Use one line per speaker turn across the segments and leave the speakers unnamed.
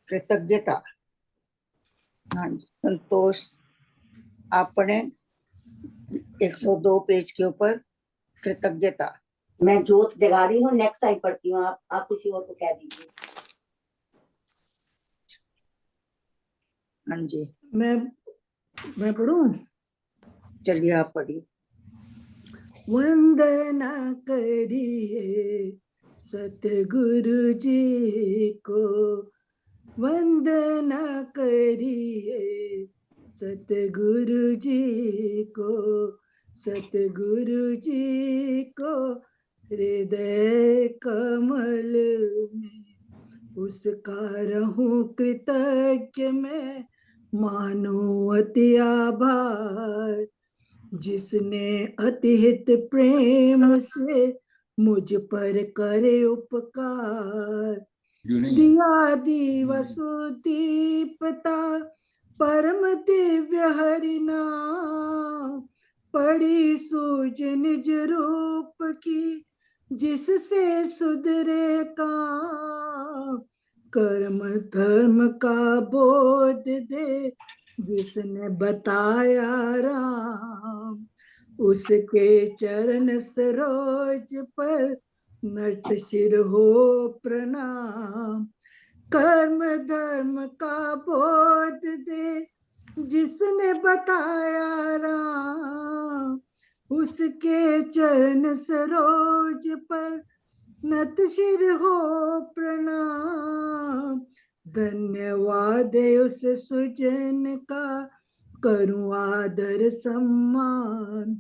कृतज्ञता। हाँ जी, संतोष। आपने 102 पेज के ऊपर कृतज्ञता।
मैं जोत जगा रही हूँ, नेक्स्ट टाइम पढ़ती हूँ। आप किसी और को कह दीजिए।
हाँ जी,
मैं पढ़ूं?
चलिए आप पढ़िए।
वंदना करिए सतगुरु जी को, वंदना करिए सतगुरु जी को, सतगुरु जी को हृदय कमल में उसका रहूं कृतज्ञ मैं, मानो अति आभार। जिसने अतिहित प्रेम से मुझ पर करे उपकार, दिया दिवसु दीपता परम दिव्य हरि नाम, पड़ी सूझ निज रूप की जिससे सुधरे काम, कर्म धर्म का बोध दे जिसने बताया राम, उसके चरण सरोज पर नत शिर हो प्रणाम। कर्म धर्म का बोध दे जिसने बताया राम, उसके चरण सरोज पर नत शिर हो प्रणाम। धन्यवाद उस सुजन का करूं आदर सम्मान,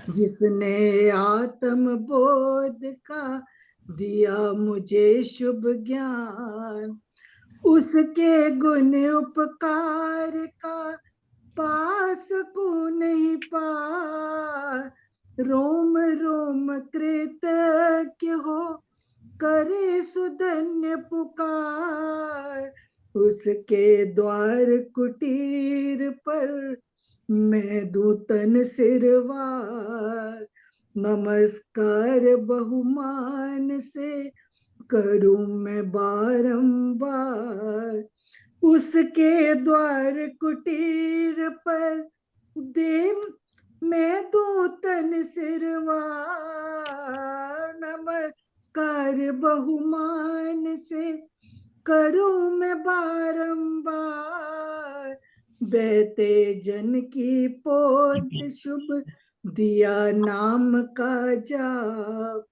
जिसने आत्म बोध का दिया मुझे शुभ ज्ञान, उसके गुण उपकार का पास को नहीं पार। रोम रोम कृतज्ञ हो करे सुधन्य पुकार, उसके द्वार कुटीर पर मैं दूतन सिरवार। नमस्कार बहुमान से करूं मैं बारंबार, उसके द्वार कुटीर पर दे मैं दूतन सिरवार। नमस्कार बहुमान से करूं मैं बारंबार, बेते जन की पोत शुभ दिया नाम का जाप,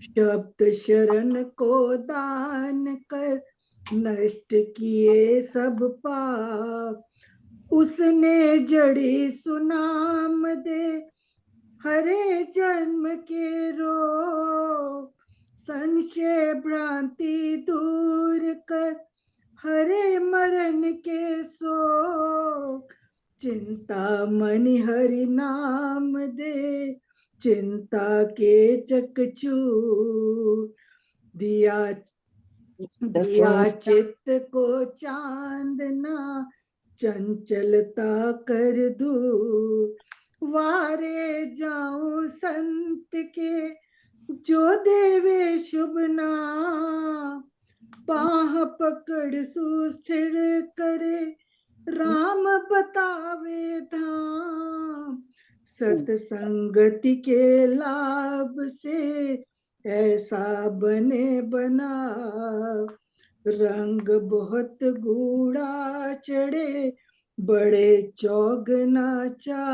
शब्द शरण को दान कर नष्ट किए सब पाप, उसने जड़ी सुनाम दे हरे जन्म के रोग, संशय भ्रांति दूर कर हरे मरण के शोक। चिंता मनि हरि नाम दे चिंता के चकचूर, दिया चित्त को चांदना चंचलता कर दूर। वारे जाऊं संत के जो देवे शुभ नाम, बाह पकड़ सुस्थिर करे राम बतावे धाम। सतसंगति के लाभ से ऐसा बने बना, रंग बहुत गूढ़ा चढ़े बड़े चौगना चा।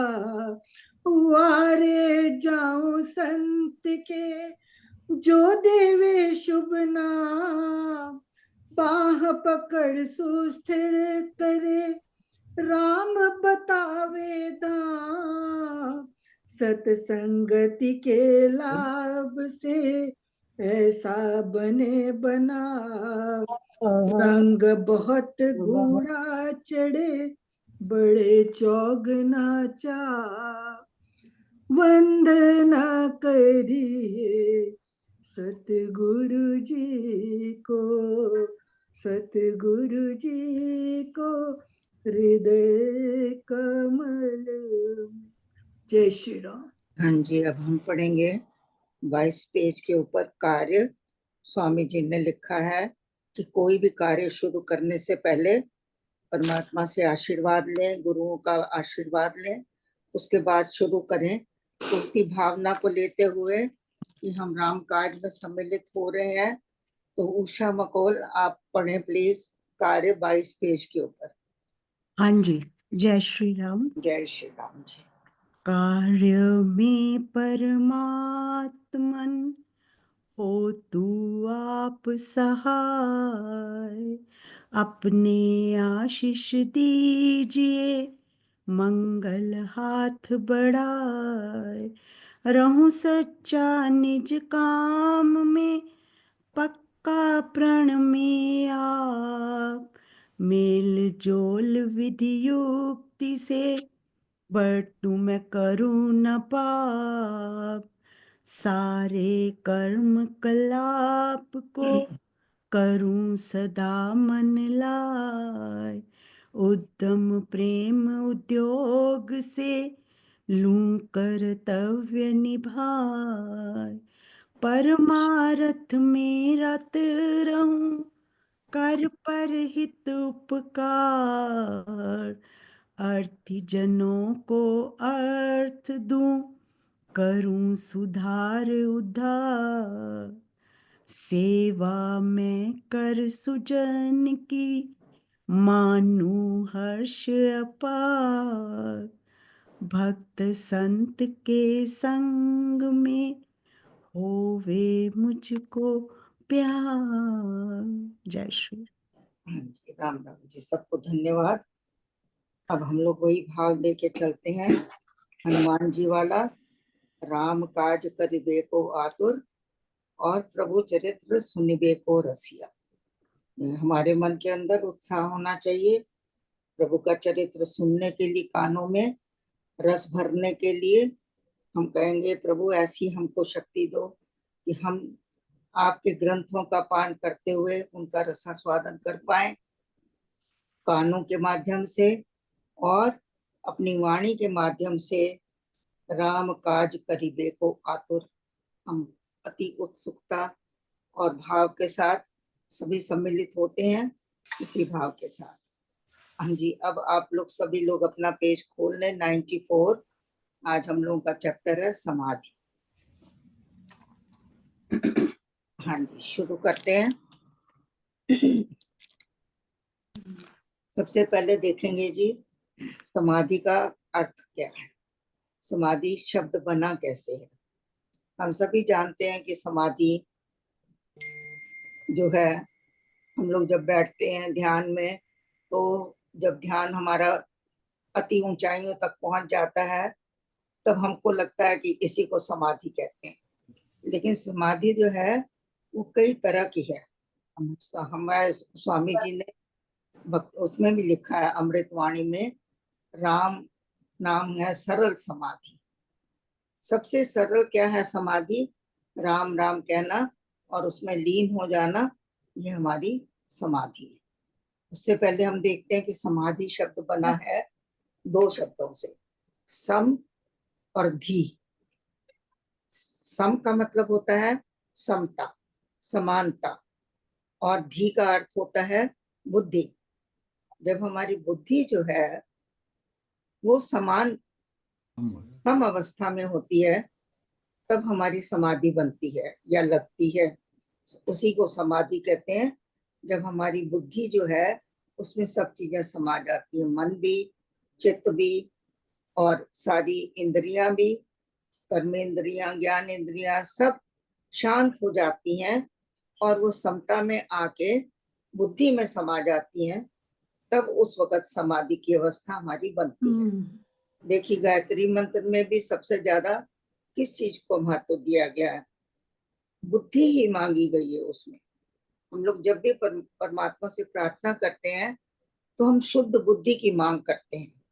वारे जाऊं संत के जो देवे शुभ नाम, बाह पकड़ सुस्थिर करे राम बतावे धाम। सतसंगति के लाभ से ऐसा बने बना, रंग बहुत गूढ़ा चढ़े बड़े चौगना चा। वंदना करिए सतगुरु जी को, सतगुरु जी को हृदय कमल। जय श्री राम।
हाँ जी, अब हम पढ़ेंगे 22 पेज के ऊपर कार्य। स्वामी जी ने लिखा है, कि कोई भी कार्य शुरू करने से पहले परमात्मा से आशीर्वाद लें, गुरुओं का आशीर्वाद लें, उसके बाद शुरू करें। तो उसकी भावना को लेते हुए कि हम राम काज में सम्मिलित हो रहे हैं, तो उषा मकोल आप पढ़ें प्लीज कार्य 22 पेज के ऊपर।
हाँ जी, जय श्री राम।
जय श्री राम जी।
कार्य में परमात्मन हो तू आप सहाय, अपने आशीष दीजिए, मंगल हाथ बढ़ाए, रहूं सच्चा निज काम में, पक्का प्रण में आप, मेल जोल विधि युक्ति से, बटू मैं करूं न पाप, सारे कर्म कलाप को करूं सदा मन लाय, उद्यम प्रेम उद्योग से लूं कर्तव्य निभाय, परमारथ में रत रहूं, कर पर हित उपकार, अर्थी जनों को अर्थ दूं, करूं सुधार उद्धार, सेवा में कर सुजन की, मानू हर्ष अपार, भक्त संत के संग में होवे मुझको प्यार। जय श्री
हाँ जी, राम राम जी, सबको धन्यवाद। अब हम लोग वही भाव लेके चलते हैं, हनुमान जी वाला, राम काज करिबे को आतुर और प्रभु चरित्र सुनिबे को रसिया। ये हमारे मन के अंदर उत्साह होना चाहिए, प्रभु का चरित्र सुनने के लिए, कानों में रस भरने के लिए। हम कहेंगे प्रभु ऐसी हमको शक्ति दो कि हम आपके ग्रंथों का पान करते हुए उनका रसास्वादन कर पाए, कानों के माध्यम से और अपनी वाणी के माध्यम से। राम काज करिबे को आतुर, हम अति उत्सुकता और भाव के साथ सभी सम्मिलित होते हैं, इसी भाव के साथ। हाँ जी, अब आप लोग सभी लोग अपना पेज खोल लें, 94। आज हम लोगों का चैप्टर है समाधि। हाँ जी, शुरू करते हैं। सबसे पहले देखेंगे जी समाधि का अर्थ क्या है, समाधि शब्द बना कैसे है। हम सभी जानते हैं कि समाधि जो है, हम लोग जब बैठते हैं ध्यान में, तो जब ध्यान हमारा अति ऊंचाइयों तक पहुंच जाता है, तब हमको लगता है कि इसी को समाधि कहते हैं। लेकिन समाधि जो है वो कई तरह की है। हमारे स्वामी जी ने उसमें भी लिखा है अमृतवाणी में, राम नाम है सरल समाधि। सबसे सरल क्या है समाधि, राम राम कहना और उसमें लीन हो जाना, ये हमारी समाधि है। उससे पहले हम देखते हैं कि समाधि शब्द बना है दो शब्दों से, सम और धी। सम का मतलब होता है समता, समानता, और धी का अर्थ होता है बुद्धि। जब हमारी बुद्धि जो है वो समान सम अवस्था में होती है, तब हमारी समाधि बनती है या लगती है। उसी को समाधि कहते हैं, जब हमारी बुद्धि जो है उसमें सब चीजें समा जाती है, मन भी, चित्त भी, और सारी इंद्रियां भी, कर्मेंद्रियां, ज्ञान इंद्रियां, सब शांत हो जाती हैं और वो समता में आके बुद्धि में समा जाती हैं। तब उस वक्त समाधि की अवस्था हमारी बनती है। देखिए गायत्री मंत्र में भी सबसे ज्यादा किस चीज को महत्व दिया गया है, बुद्धि ही मांगी गई है उसमें। हम लोग जब भी परमात्मा से प्रार्थना करते हैं तो हम शुद्ध बुद्धि की मांग करते हैं,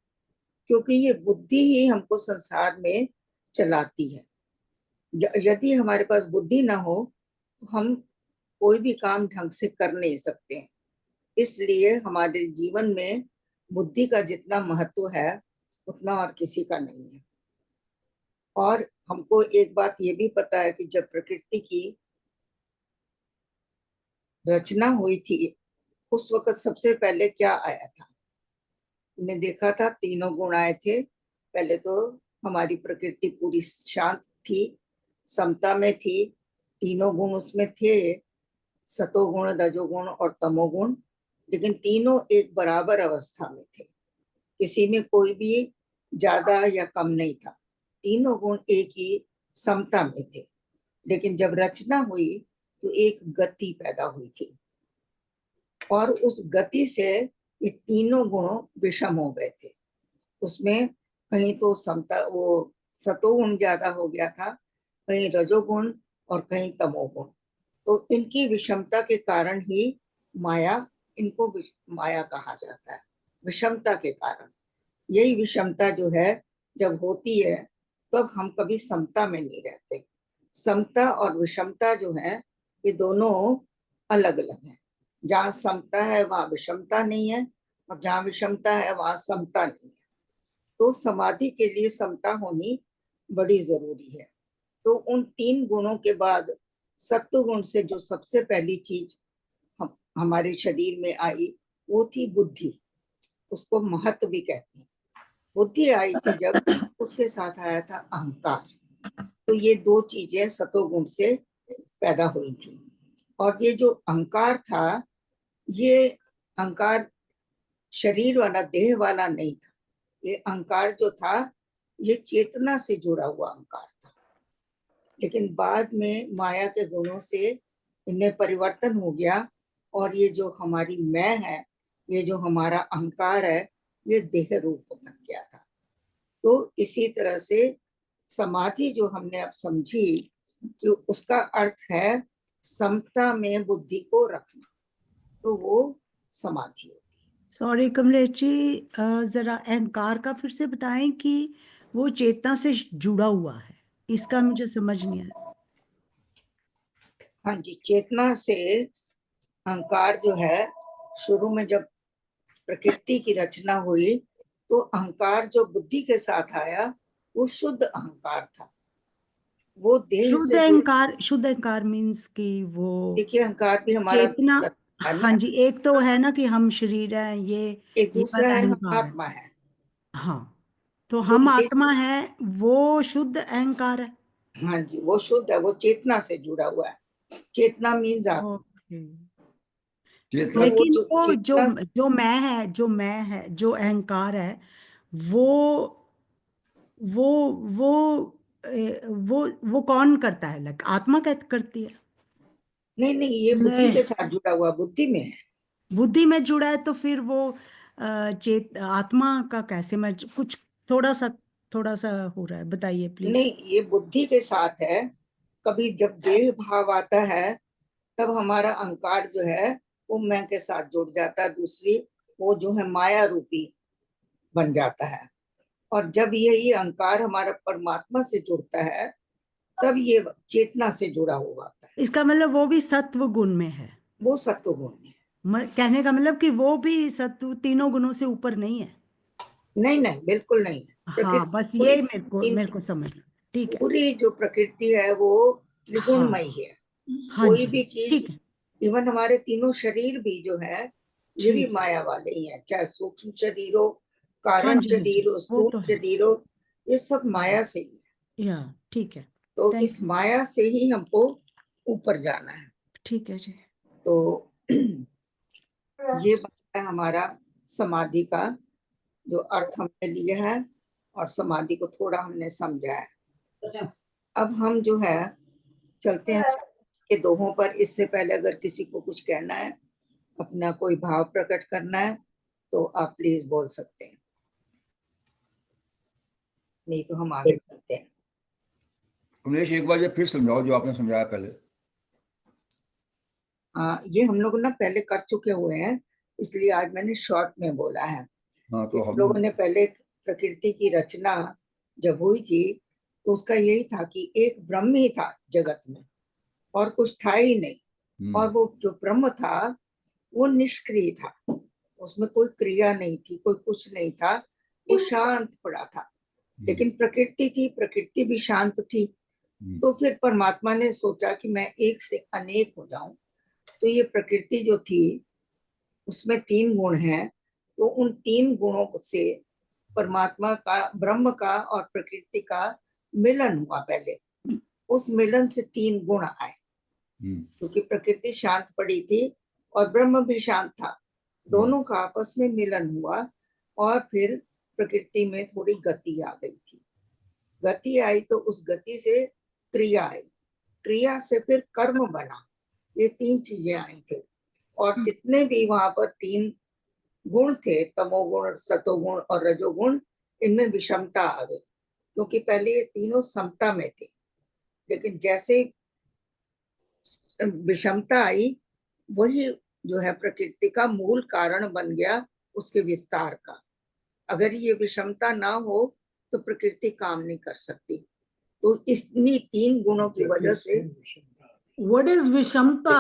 क्योंकि ये बुद्धि ही हमको संसार में चलाती है। यदि हमारे पास बुद्धि ना हो तो हम कोई भी काम ढंग से कर नहीं सकते हैं। इसलिए हमारे जीवन में बुद्धि का जितना महत्व है उतना और किसी का नहीं है। और हमको एक बात ये भी पता है कि जब प्रकृति की रचना हुई थी उस वक्त सबसे पहले क्या आया था? हमने देखा था तीनों गुण आए थे। पहले तो हमारी प्रकृति पूरी शांत थी, समता में थी, तीनों गुण उसमें थे, सतोगुण, रजोगुण और तमोगुण, लेकिन तीनों एक बराबर अवस्था में थे, किसी में कोई भी ज्यादा या कम नहीं था, तीनों गुण एक ही समता में थे। लेकिन जब रचना हुई तो एक गति पैदा हुई थी और उस गति से ये तीनों गुण विषम हो गए थे। उसमें कहीं तो समता, वो सतोगुण ज्यादा हो गया था, कहीं रजोगुण और कहीं तमोगुण। तो इनकी विषमता के कारण ही माया, इनको माया कहा जाता है, विषमता के कारण। यही विषमता जो है जब होती है तब हम कभी समता में नहीं रहते। समता और विषमता जो है ये दोनों अलग अलग हैं। जहाँ समता है वहाँ विषमता नहीं है, और जहाँ विषमता है वहाँ समता नहीं है। तो समाधि के लिए समता होनी बड़ी जरूरी है। तो उन तीन गुणों के बाद सत्व गुण से जो सबसे पहली चीज हमारे शरीर में आई वो थी बुद्धि। उसको महत्व भी कहते हैं। बुद्धि आई थी जब, उसके साथ आया था अहंकार। तो ये दो चीजें सतोगुण से पैदा हुई थी। और ये जो अहंकार था, ये अहंकार शरीर वाला, देह वाला नहीं था। ये अहंकार जो था ये चेतना से जुड़ा हुआ अहंकार था। लेकिन बाद में माया के गुणों से इनमें परिवर्तन हो गया और ये जो हमारी मैं है, ये जो हमारा अहंकार है, ये देह रूप बन गया था। तो इसी तरह से समाधि जो हमने अब समझी कि उसका अर्थ है समता में बुद्धि को रखना, तो वो समाधि होती है।
सॉरी कमलेश जी, जरा अहंकार का फिर से बताएं कि वो चेतना से जुड़ा हुआ है, इसका मुझे समझ नहीं आया।
हाँ जी, चेतना से अहंकार जो है, शुरू में जब प्रकृति की रचना हुई तो अहंकार जो बुद्धि के साथ आया वो शुद्ध अहंकार था। वो देह से जो,
शुद्ध अहंकार मीन्स कि वो
देखिए अहंकार भी हमारा
चेतना।
है
हाँ
ना,
जी, एक तो है ना कि हम शरीर हैं,
एक
ये
दूसरा
बात
है हम
अहंकार है।
आत्मा है।
हाँ, तो
तो
हम
ये,
आत्मा है, वो शुद्ध अहंकार है।
हाँ जी, वो शुद्ध है, वो चेतना से जुड़ा हुआ है। चेतना मीन्स आत्मा।
ओके।
और वो
लेकिन
जो
वो
चेतना,
जो अहंकार है, वो वो वो वो कौन करता है? लाइक आत्मा करती है।
नहीं नहीं, ये बुद्धि
नहीं,
के साथ जुड़ा हुआ, बुद्धि में है।
बुद्धि में जुड़ा है तो फिर वो चेत आत्मा का कैसे? मैं कुछ थोड़ा सा हो रहा है, बताइए प्लीज।
नहीं, ये बुद्धि के साथ है। कभी जब देह भाव आता है तब हमारा अहंकार जो है वो मैं के साथ जुड़ जाता है, दूसरी वो जो है माया रूपी बन जाता है। और जब यही अहंकार हमारा परमात्मा से जुड़ता है तब ये चेतना से जुड़ा हुआ होता है।
इसका मतलब वो भी सत्व गुण में है।
वो सत्व गुण है।
कहने का मतलब कि वो भी सत्व तीनों गुणों से ऊपर नहीं है।
नहीं नहीं, बिल्कुल नहीं है।
हाँ,
प्रकृति
बस
पूरी,
ये मेरे को समझना। ठीक है।
पूरी जो प्रकृति है वो
हाँ,
त्रिगुणमयी है।
हाँ
कोई
जी,
भी चीज,
ठीक है।
इवन हमारे तीनों शरीर भी जो है ये भी
ठीक।
माया वाले ही है। चाहे सूक्ष्म शरीर हो,
हाँ
कारण
जी, हाँ जी,
शरीर हो,
वो
स्थूल
तो है।
शरीर हो, ये सब माया से ही है।
या ठीक है।
तो
थैंक
इस
यू।
माया से ही हमको ऊपर जाना है।
ठीक है जी।
तो ये बात है हमारा समाधि का जो अर्थ हमने लिया है, और समाधि को थोड़ा हमने समझा है। अब हम जो है चलते हैं के दोहों पर। इससे पहले अगर किसी को कुछ कहना है, अपना कोई भाव प्रकट करना है, तो आप प्लीज बोल सकते हैं, नहीं तो हम आगे चलते हैं।
उमेश, एक बार ये फिर समझाओ जो आपने समझाया पहले।
ये हम लोग ना पहले कर चुके हुए हैं, इसलिए आज मैंने शॉर्ट में बोला है।
हाँ,
कि
तो
हम
हम
लोगों ने पहले प्रकृति की रचना जब हुई थी तो उसका यही था कि एक ब्रह्म ही था जगत में, और कुछ था ही नहीं। और वो जो ब्रह्म था वो निष्क्रिय था, उसमें कोई क्रिया नहीं थी, कोई कुछ नहीं था, वो शांत पड़ा था। लेकिन प्रकृति थी, प्रकृति भी शांत थी। तो फिर परमात्मा ने सोचा कि मैं एक से अनेक हो जाऊं, तो ये प्रकृति जो थी उसमें 3 गुण हैं, तो उन 3 गुणों से परमात्मा का, ब्रह्म का और प्रकृति का मिलन हुआ पहले। उस मिलन से 3 गुण आए, क्योंकि प्रकृति शांत पड़ी थी और ब्रह्म भी शांत था, दोनों का आपस में मिलन हुआ और फिर प्रकृति में थोड़ी गति आ गई थी। गति आई तो उस गति से क्रिया आई, क्रिया से फिर कर्म बना, ये 3 चीजें आई फिर। और जितने भी वहां पर 3 गुण थे, तमोगुण, सतोगुण और रजोगुण, इनमें विषमता आ गई, क्योंकि पहले ये तीनों समता में थे, लेकिन जैसे विषमता आई वही जो है प्रकृति का मूल कारण बन गया उसके विस्तार का। अगर ये विषमता ना हो तो प्रकृति काम नहीं कर सकती। तो इन्हीं 3 गुणों की वजह से
व्हाट इज विषमता?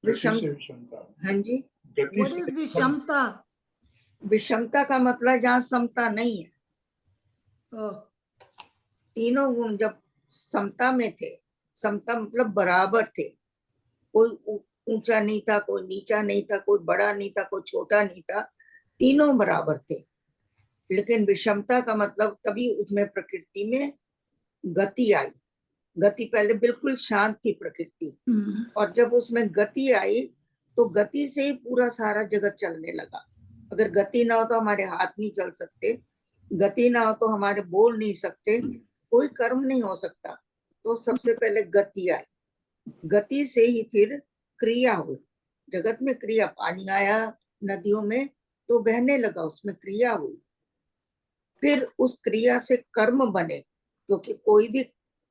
हाँ जी,
व्हाट इज विषमता?
विषमता का मतलब जहाँ समता नहीं है।
ओह,
तीनों गुण जब समता में थे, समता मतलब बराबर थे, कोई ऊंचा नहीं था, कोई नीचा नहीं था, कोई बड़ा नहीं था, कोई छोटा नहीं था, तीनों बराबर थे। लेकिन विषमता का मतलब तभी उसमें प्रकृति में गति आई। गति पहले बिल्कुल शांत थी प्रकृति, और जब उसमें गति आई तो गति से ही पूरा सारा जगत चलने लगा। अगर गति ना हो तो हमारे हाथ नहीं चल सकते, गति ना हो तो हमारे बोल नहीं सकते, कोई कर्म नहीं हो सकता। तो सबसे पहले गति आई, गति से ही फिर क्रिया हुई। जगत में क्रिया, पानी आया नदियों में तो बहने लगा, उसमें क्रिया हुई। फिर उस क्रिया से कर्म बने, क्योंकि कोई भी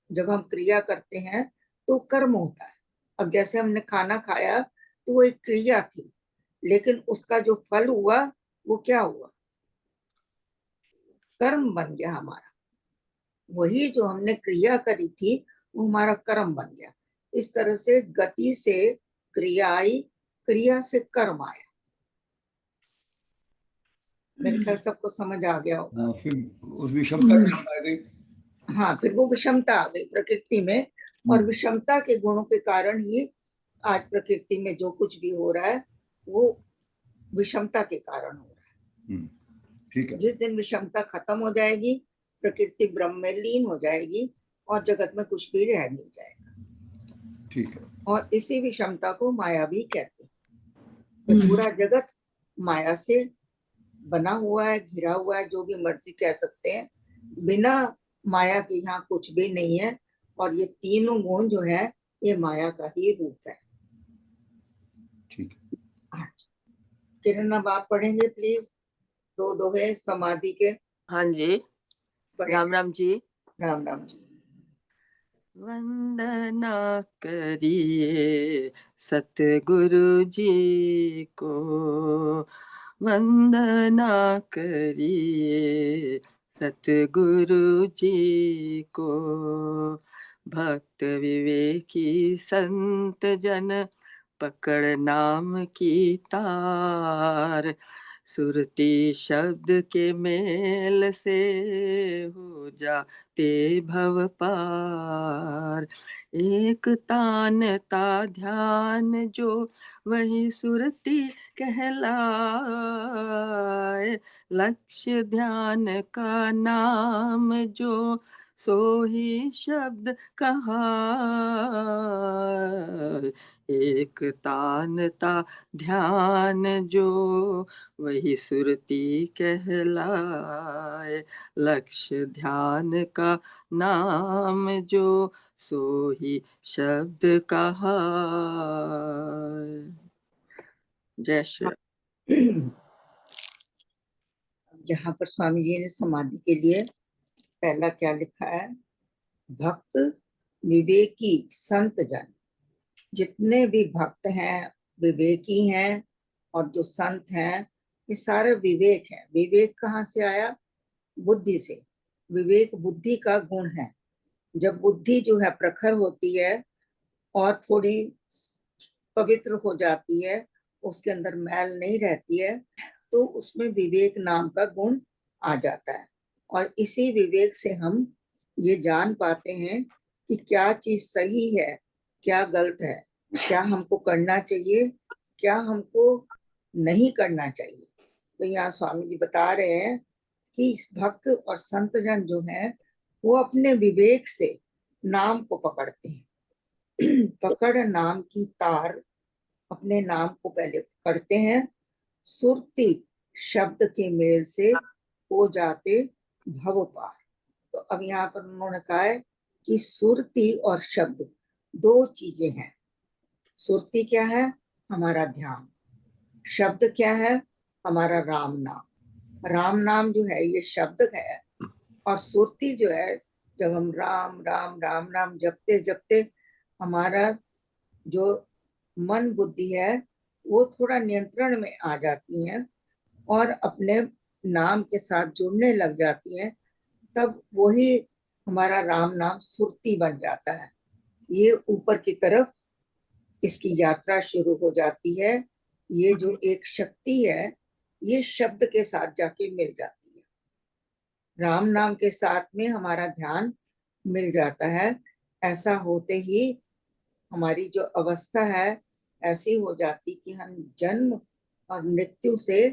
जब हम क्रिया करते हैं तो कर्म होता है। अब जैसे हमने खाना खाया तो वो एक क्रिया थी, लेकिन उसका जो फल हुआ वो क्या हुआ? कर्म बन गया हमारा। वही जो हमने क्रिया करी थी वो हमारा कर्म बन गया। इस तरह से गति से क्रिया आई, क्रिया से कर्म आया। मेरे ख्याल सबको समझ आ गया होगा।
फिर उस विषमता की समझ आ गई।
हाँ, फिर वो विषमता आ गई प्रकृति में, और विषमता के गुणों के कारण ही आज प्रकृति में जो कुछ भी हो रहा है वो विषमता के कारण हो रहा है।
ठीक है।
जिस दिन विषमता खत्म हो जाएगी, प्रकृति ब्रह्म में लीन हो जाएगी और जगत में कुछ भी रह नहीं जाएगा।
ठीक है।
और इसी विषमता को माया भी कहते हैं। तो पूरा जगत माया से बना हुआ है, घिरा हुआ है, जो भी मर्जी कह सकते हैं। बिना माया के यहाँ कुछ भी नहीं है, और ये तीनों गुण जो है ये माया का ही रूप है।
ठीक है।
किरण, अब आप पढ़ेंगे प्लीज 2 दोहे समाधि के।
हाँ जी, राम राम जी।
राम राम जी।
वंदना करिए सतगुरु जी को, वंदना करिए सतगुरु जी को। भक्त विवेकी संत जन पकड़ नाम की तार, सुरती शब्द के मेल से हो जाते भव पार। एक तान ता ध्यान जो वही सुरती कहलाए, लक्ष्य ध्यान का नाम जो सो ही शब्द कहा। एक तान ता ध्यान जो वही सुरती कहलाए, लक्ष्य ध्यान का नाम जो सो ही शब्द कहा। जय श्री राम।
जहाँ पर स्वामी जी ने समाधि के लिए पहला क्या लिखा है? भक्त विवेकी संत जन। जितने भी भक्त हैं विवेकी हैं, और जो संत हैं ये सारे विवेक है। विवेक कहाँ से आया? बुद्धि से। विवेक बुद्धि का गुण है। जब बुद्धि जो है प्रखर होती है और थोड़ी पवित्र हो जाती है, उसके अंदर मैल नहीं रहती है, तो उसमें विवेक नाम का गुण आ जाता है। और इसी विवेक से हम ये जान पाते हैं कि क्या चीज सही है, क्या गलत है। क्या हमको करना चाहिए, क्या हमको नहीं करना चाहिए। तो यहाँ स्वामी जी बता रहे हैं कि भक्त और संत जन जो है वो अपने विवेक से नाम को पकड़ते हैं। पकड़ नाम की तार, अपने नाम को पहले पकड़ते हैं, सुरती शब्द के मेल से हो जाते भव पार। तो अब यहाँ पर उन्होंने कहा है कि सुरती और शब्द दो चीजें हैं। सुरती क्या है? हमारा ध्यान। शब्द क्या है? हमारा राम नाम। राम नाम जो है ये शब्द है, और सुरती जो है, जब हम राम राम राम नाम जपते जपते हमारा जो मन बुद्धि है वो थोड़ा नियंत्रण में आ जाती है और अपने नाम के साथ जुड़ने लग जाती है, तब वही हमारा राम नाम सुरती बन जाता है। ये ऊपर की तरफ इसकी यात्रा शुरू हो जाती है। ये जो एक शक्ति है ये शब्द के साथ जाके मिल जाती है, राम नाम के साथ में हमारा ध्यान मिल जाता है। ऐसा होते ही हमारी जो अवस्था है ऐसी हो जाती कि हम जन्म और मृत्यु से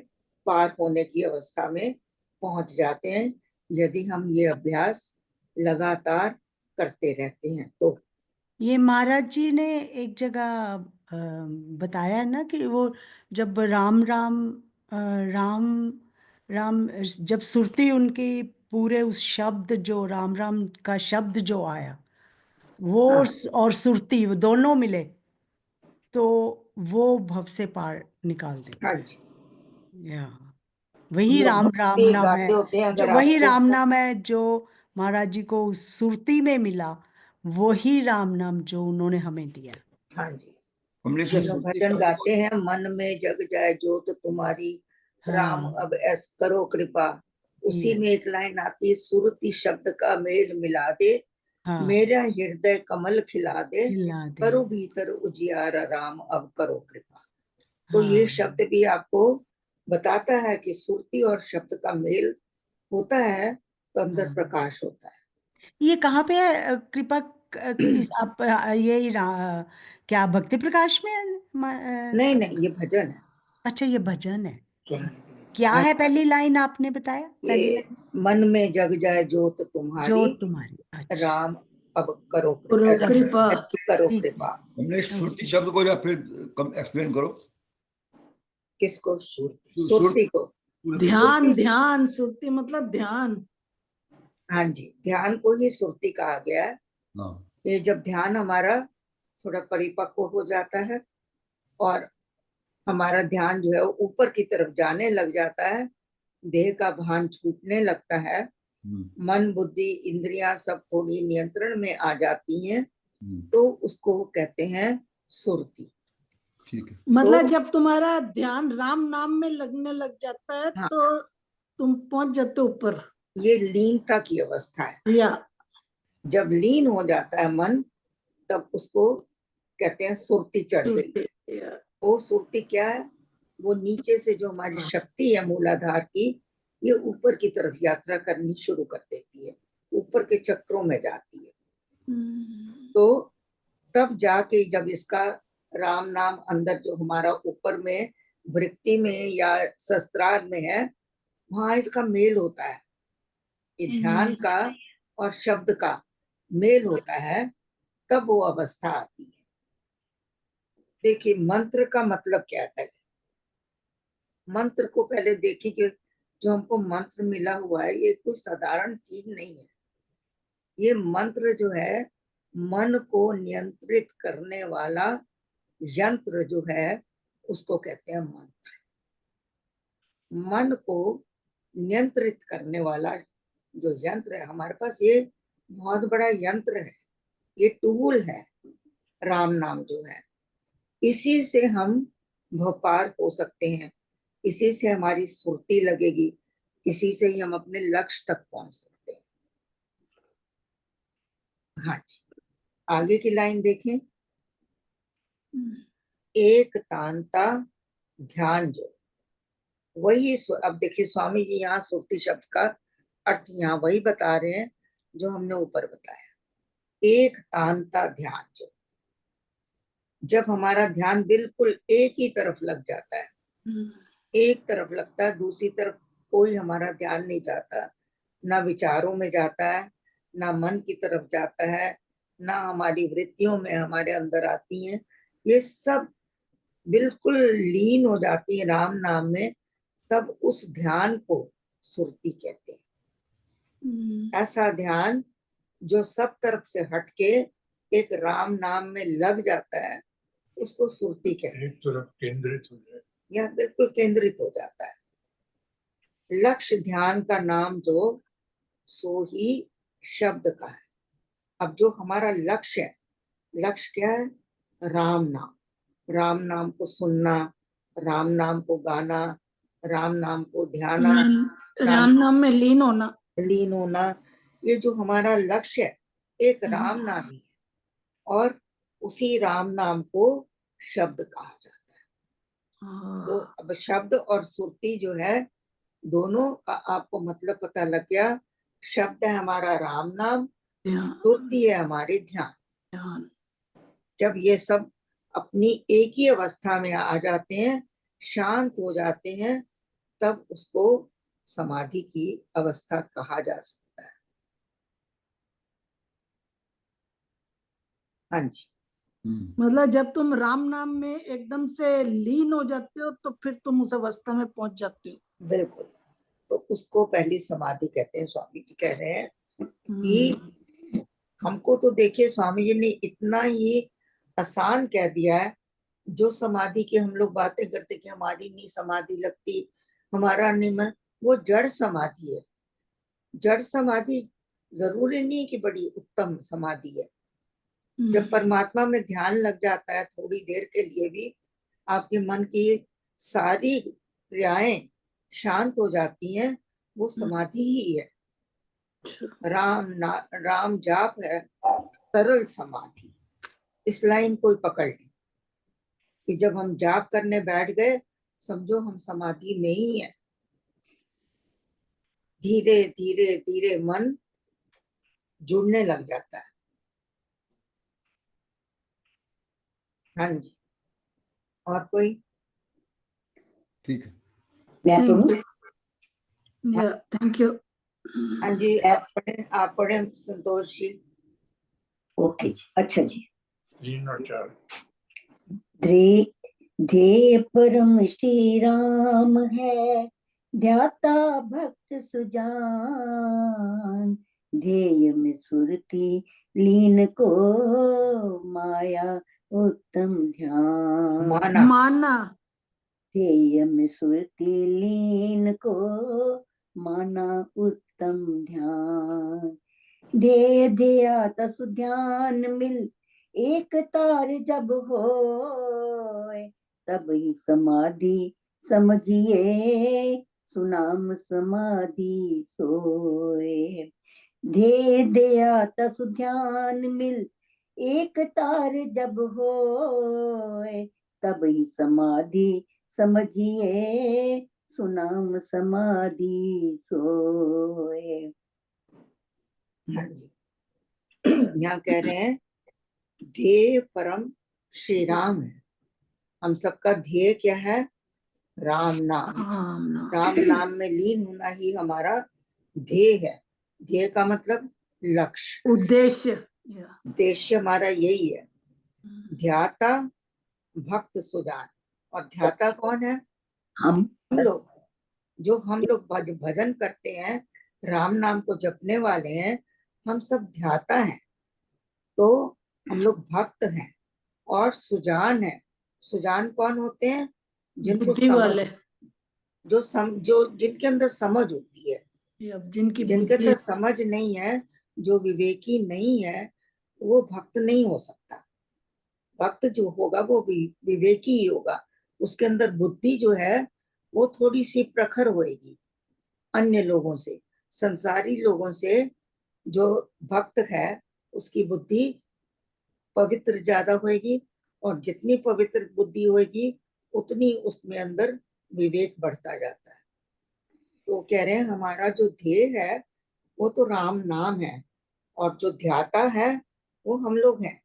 पार होने की अवस्था में पहुंच जाते हैं, यदि हम ये अभ्यास लगातार करते रहते हैं तो।
ये महाराज जी ने एक जगह बताया ना कि वो जब राम राम राम राम जब सुरती उनकी पूरे उस शब्द जो राम राम का शब्द जो आया वो
हाँ।
और सुरती वो दोनों मिले तो वो भव से पार निकाल देते
हाँ
हैं।
जी,
या वही
जो
राम राम
भक्ति
नाम है,
गाते होते हैं,
जो
अगर
वही
आपको
राम नाम है जो महाराज जी को उस सुरती में मिला, वही राम नाम जो उन्होंने हमें दिया।
हाँ जी,
हमने से
जो
सुरती
भजन
शब्द
गाते हैं, मन में जग जाए जोत तुम्हारी, राम
हाँ
अब ऐस करो कृपा, उसी
ये
में एक लाइन आती है, सुरती शब्द का मेल मिला दे,
हाँ
मेरा हृदय कमल खिला दे,
खिला दे।
करो भीतर उजियारा राम अब करो कृपा। तो ये
हाँ
शब्द भी आपको बताता है कि सुरती और शब्द का मेल होता है तो अंदर
हाँ
प्रकाश होता है।
ये कहाँ पे है कृपा इस आप क्या भक्ति प्रकाश में है?
नहीं नहीं, ये भजन है।
अच्छा ये भजन है।
क्या
क्या
हाँ,
है पहली लाइन आपने बताया? पहली
ये
लाइन
मन में जग जाए जोत
जो
तुम्हारी,
तुम्हारी, अच्छा
राम अब करो
करो
कृपा,
कृपा।
करो
ठीक है।
कृपा।
हमने सुरती शब्द को या फिर कम एक्सप्लेन करो।
किसको?
सुर
सुरती को।
सुरती को।
ध्यान,
सुरती,
ध्यान, सुरती मतलब ध्यान।
हाँ जी, ध्यान को ही सुरती कहा गया है।
हाँ
ये जब ध्यान हमारा थोड़ा परिपक्व हो जाता है और हमारा ध्यान जो है वो ऊपर की तरफ जाने लग जाता है, देह का भान छूटने लगता है, मन बुद्धि इंद्रियां सब थोड़ी नियंत्रण में आ जाती हैं, तो उसको कहते हैं सुरती।
ठीक है।
मतलब
तो
जब तुम्हारा ध्यान राम नाम में लगने लग जाता है
हाँ,
तो तुम पहुंच जाते हो ऊपर।
ये लीनता की अवस्था है।
या
जब लीन हो जाता है मन, तब उसको कहते हैं सुरती चढ़ गई।
सुरती, या।
वो सुरती क्या है? वो नीचे से जो हमारी शक्ति है मूलाधार की, ये ऊपर की तरफ यात्रा करनी शुरू कर देती है, ऊपर के चक्रों में जाती है। तो तब जाके जब इसका राम नाम अंदर जो हमारा ऊपर में वृत्ति में या शस्त्रार में है, वहां इसका मेल होता है, ये ध्यान का और शब्द का मेल होता है, तब वो अवस्था आती है। देखिए मंत्र का मतलब क्या है, मंत्र को पहले देखिए कि जो हमको मंत्र मिला हुआ है ये कोई साधारण चीज नहीं है। ये मंत्र जो है मन को नियंत्रित करने वाला यंत्र जो है उसको कहते हैं मंत्र। मन को नियंत्रित करने वाला जो यंत्र है हमारे पास, ये बहुत बड़ा यंत्र है, ये टूल है राम नाम जो है। इसी से हम भपार हो सकते हैं, इसी से हमारी सुरती लगेगी, इसी से ही हम अपने लक्ष्य तक पहुंच सकते हैं। हाँ जी, आगे की लाइन देखें, एक तांता ध्यान जो, वही अब देखिए स्वामी जी यहाँ सुरती शब्द का अर्थ यहाँ वही बता रहे हैं जो हमने ऊपर बताया, एक तांता ध्यान जो। जब हमारा ध्यान बिल्कुल एक ही तरफ लग जाता है, एक तरफ लगता है, दूसरी तरफ कोई हमारा ध्यान नहीं जाता, ना विचारों में जाता है, ना मन की तरफ जाता है, ना हमारी वृत्तियों में हमारे अंदर आती हैं, ये सब बिल्कुल लीन हो जाती है राम नाम में, तब उस ध्यान को सुरती कहते हैं। ऐसा ध्यान जो सब तरफ से हटके एक राम नाम में लग जाता है, उसको सुरती कहते हैं।
एक तरफ केंद्रित हो जाए,
यह बिल्कुल केंद्रित हो जाता है। लक्ष्य ध्यान का नाम जो सो ही शब्द का है। अब जो हमारा लक्ष्य है, लक्ष्य क्या है? राम नाम, राम नाम को सुनना, राम नाम को गाना, राम नाम को ध्याना,
राम नाम में लीन होना,
ये जो हमारा लक्ष्य है, एक राम नाम ही है, और उसी राम नाम को शब्द कहा जाता है। तो अब शब्द और सुरती जो है, दोनों का आपको मतलब पता लग गया। शब्द है हमारा राम नाम, सुरती है हमारे ध्यान। जब ये सब अपनी एक ही अवस्था में आ जाते हैं, शांत हो जाते हैं, तब उसको समाधि की अवस्था कहा जा सकता है। हाँ जी।
मतलब जब तुम राम नाम में एकदम से लीन हो जाते हो तो फिर तुम उस अवस्था में पहुंच जाते हो।
बिल्कुल, तो उसको पहली समाधि कहते हैं। स्वामी जी कह रहे हैं कि हमको तो देखिए स्वामी जी ने इतना ही आसान कह दिया है। जो समाधि की हम लोग बातें करते कि हमारी नहीं समाधि लगती, हमारा नहीं मन, वो जड़ समाधि है। जड़ समाधि जरूरी नहीं कि बड़ी उत्तम समाधि है। जब परमात्मा में ध्यान लग जाता है थोड़ी देर के लिए भी, आपके मन की सारी क्रियाएं शांत हो जाती हैं, वो समाधि ही है। राम जाप है सरल समाधि। इस लाइन कोई पकड़ ले कि जब हम जाप करने बैठ गए, समझो हम समाधि में ही है। धीरे धीरे धीरे मन जुड़ने लग जाता है। हाँ जी, और कोई?
ठीक है,
मैं पढ़ूं?
Thank you.
हाँ जी, आप पढ़े संतोष जी।
ओके जी, अच्छा जी।
3 और 4
ध्येय परम श्री राम है, ध्याता भक्त सुजान। ध्येय में सुरती लीन को, माया उत्तम ध्यान।
माना
ध्येय में सुरती लीन को, माना उत्तम ध्यान। ध्येय ध्येयाता सुध्यान मिल, एक तार जब होए, तब ही समाधि समझिए, सुनाम समाधि सोए। ध्येय ध्येयाता सुध्यान मिल, एक तार जब होए, तब ही समाधि समझिए, सुनाम समाधि सोए।
हाँ जी, यहाँ कह रहे हैं ध्येय परम श्री राम है। हम सबका ध्येय क्या है? राम नाम। राम नाम में लीन होना ही हमारा ध्येय है। ध्येय का मतलब लक्ष्य,
उद्देश्य।
उद्देश्य हमारा यही है। ध्याता भक्त सुजान, और ध्याता कौन है?
हम
लोग, जो हम लोग भजन करते हैं, राम नाम को जपने वाले हैं, हम सब ध्याता हैं। तो हम लोग भक्त हैं और सुजान है। सुजान कौन होते हैं? जिनको
बुद्धि वाले,
जो जिनके अंदर समझ होती है।
जिनकी
जिनके
बुद्धि।
अंदर समझ नहीं है, जो विवेकी नहीं है, वो भक्त नहीं हो सकता। भक्त जो होगा वो विवेकी ही होगा। उसके अंदर बुद्धि जो है वो थोड़ी सी प्रखर होएगी अन्य लोगों से, संसारी लोगों से। जो भक्त है उसकी बुद्धि पवित्र ज्यादा होएगी, और जितनी पवित्र बुद्धि होएगी उतनी उसमें अंदर विवेक बढ़ता जाता है। तो कह रहे हैं हमारा जो ध्येय है वो तो राम नाम है, और जो ध्याता है वो हम लोग हैं,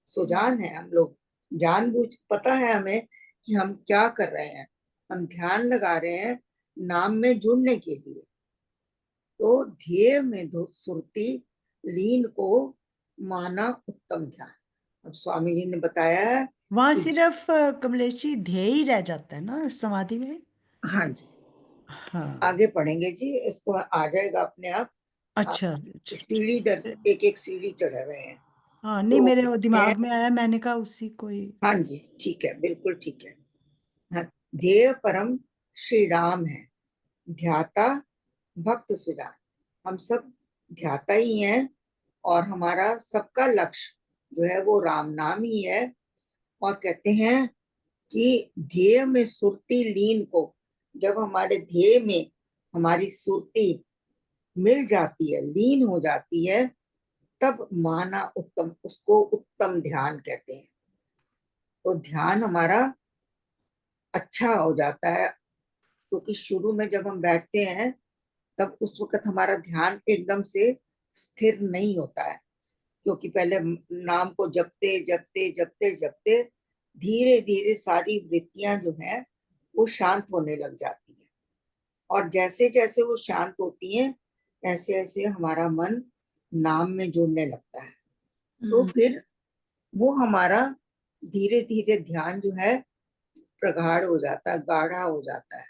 सुजान है हम लोग। जानबूझ पता है हमें कि हम क्या कर रहे हैं, हम ध्यान लगा रहे हैं नाम में जुड़ने के लिए। तो ध्येय में सुरति लीन को माना उत्तम ध्यान। अब स्वामी जी ने बताया है
वहां
कि
सिर्फ कमलेश जी ध्येय ही रह जाता है ना समाधि में।
हाँ जी,
हाँ,
आगे पढ़ेंगे जी, इसको आ जाएगा अपने आप।
अच्छा अच्छा।
सीढ़ी दर एक एक सीढ़ी चढ़ रहे हैं।
हाँ, नहीं
तो
मेरे वो दिमाग में आया, मैंने कहा उसी को ही।
हाँ जी, ठीक है, बिल्कुल ठीक है। हाँ, ध्येय परम श्री राम है, ध्याता भक्त सुजान। हम सब ध्याता ही हैं और हमारा सबका लक्ष्य जो है वो राम नाम ही है। और कहते हैं कि ध्येय में सुरति लीन को, जब हमारे ध्येय में हमारी सुरति मिल जाती है, लीन हो जाती है, तब माना उत्तम, उसको उत्तम ध्यान कहते हैं। तो ध्यान हमारा अच्छा हो जाता है, क्योंकि शुरू में जब हम बैठते हैं तब उस वक्त हमारा ध्यान एकदम से स्थिर नहीं होता है, क्योंकि पहले नाम को जपते जपते जपते जपते धीरे धीरे सारी वृत्तियां जो है वो शांत होने लग जाती है। और जैसे जैसे वो शांत होती हैं, ऐसे ऐसे हमारा मन नाम में जुड़ने लगता है। तो फिर वो हमारा धीरे धीरे ध्यान जो है प्रगाढ़ हो जाता है, गाढ़ा हो जाता है,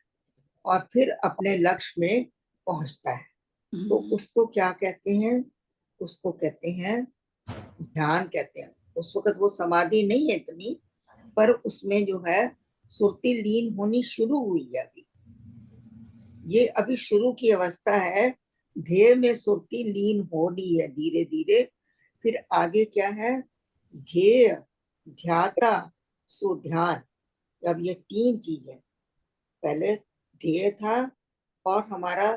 और फिर अपने लक्ष्य में पहुंचता है। तो उसको क्या कहते हैं? उसको कहते हैं ध्यान कहते हैं। उस वक्त वो समाधि नहीं है इतनी, पर उसमें जो है सुरति लीन होनी शुरू हुई है। अभी ये अभी शुरू की अवस्था है, ध्येय में सुरति लीन हो रही है धीरे धीरे। फिर आगे क्या है? ध्येय, ध्याता, सुध्यान। अब ये तीन चीजें, पहले ध्येय था और हमारा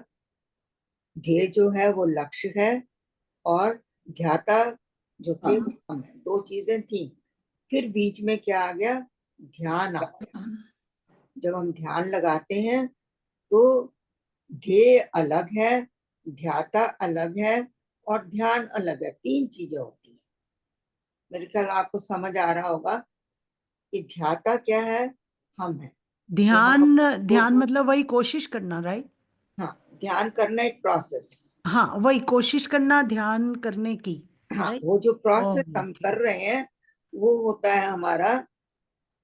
ध्येय जो है वो लक्ष्य है, और ध्याता जो थे वो हम है, दो चीजें थी। फिर बीच में क्या आ गया? ध्यान आ गया। जब हम ध्यान लगाते हैं तो ध्येय अलग है, ध्याता अलग है, और ध्यान अलग है। तीन चीजें होती है। मेरे ख्याल आपको समझ आ रहा होगा कि ध्याता क्या है? हम है।
ध्यान, ध्यान मतलब वही कोशिश करना, राइट?
हाँ, ध्यान करना एक प्रोसेस।
हाँ, वही कोशिश करना ध्यान करने की,
हाँ,
राइट?
वो जो प्रोसेस हम
ओके,
कर रहे हैं वो होता है हमारा,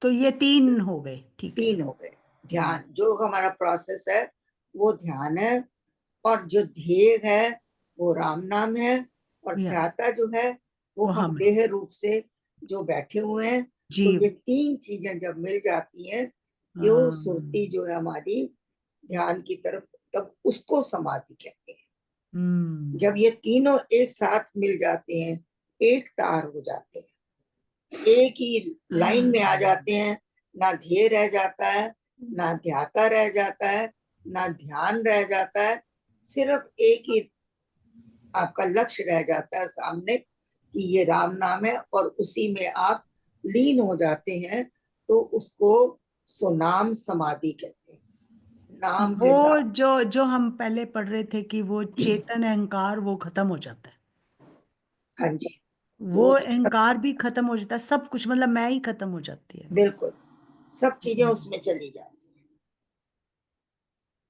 तो ये तीन हो गए, ठीक है।
तीन हो गए। ध्यान जो हमारा प्रोसेस है वो ध्यान है, और जो ध्येय है वो राम नाम है, और
या
ध्याता जो है वो
वो
हम
हम है।
देह रूप से जो बैठे हुए हैं। तो
जीव।
ये तीन चीजें जब मिल जाती हैं, ये
हाँ,
सुरति जो है हमारी ध्यान की तरफ, तब उसको समाधि कहते हैं। जब ये तीनों एक साथ मिल जाते हैं, एक तार हो जाते हैं, एक ही लाइन में आ जाते हैं, ना ध्येय रह जाता है, ना ध्याता रह जाता है, ना ध्यान रह जाता है, सिर्फ एक ही आपका लक्ष्य रह जाता है सामने कि ये राम नाम है, और उसी में आप लीन हो जाते हैं। तो उसको सुनाम समाधि कहते हैं, नाम के
वो
साथ।
जो जो हम पहले पढ़ रहे थे कि वो चेतन अहंकार वो खत्म हो जाता है,
हाँ जी,
वो
वो
अहंकार भी खत्म हो जाता है, सब कुछ मतलब मैं ही खत्म हो जाती है।
बिल्कुल सब चीजें उसमें चली जाती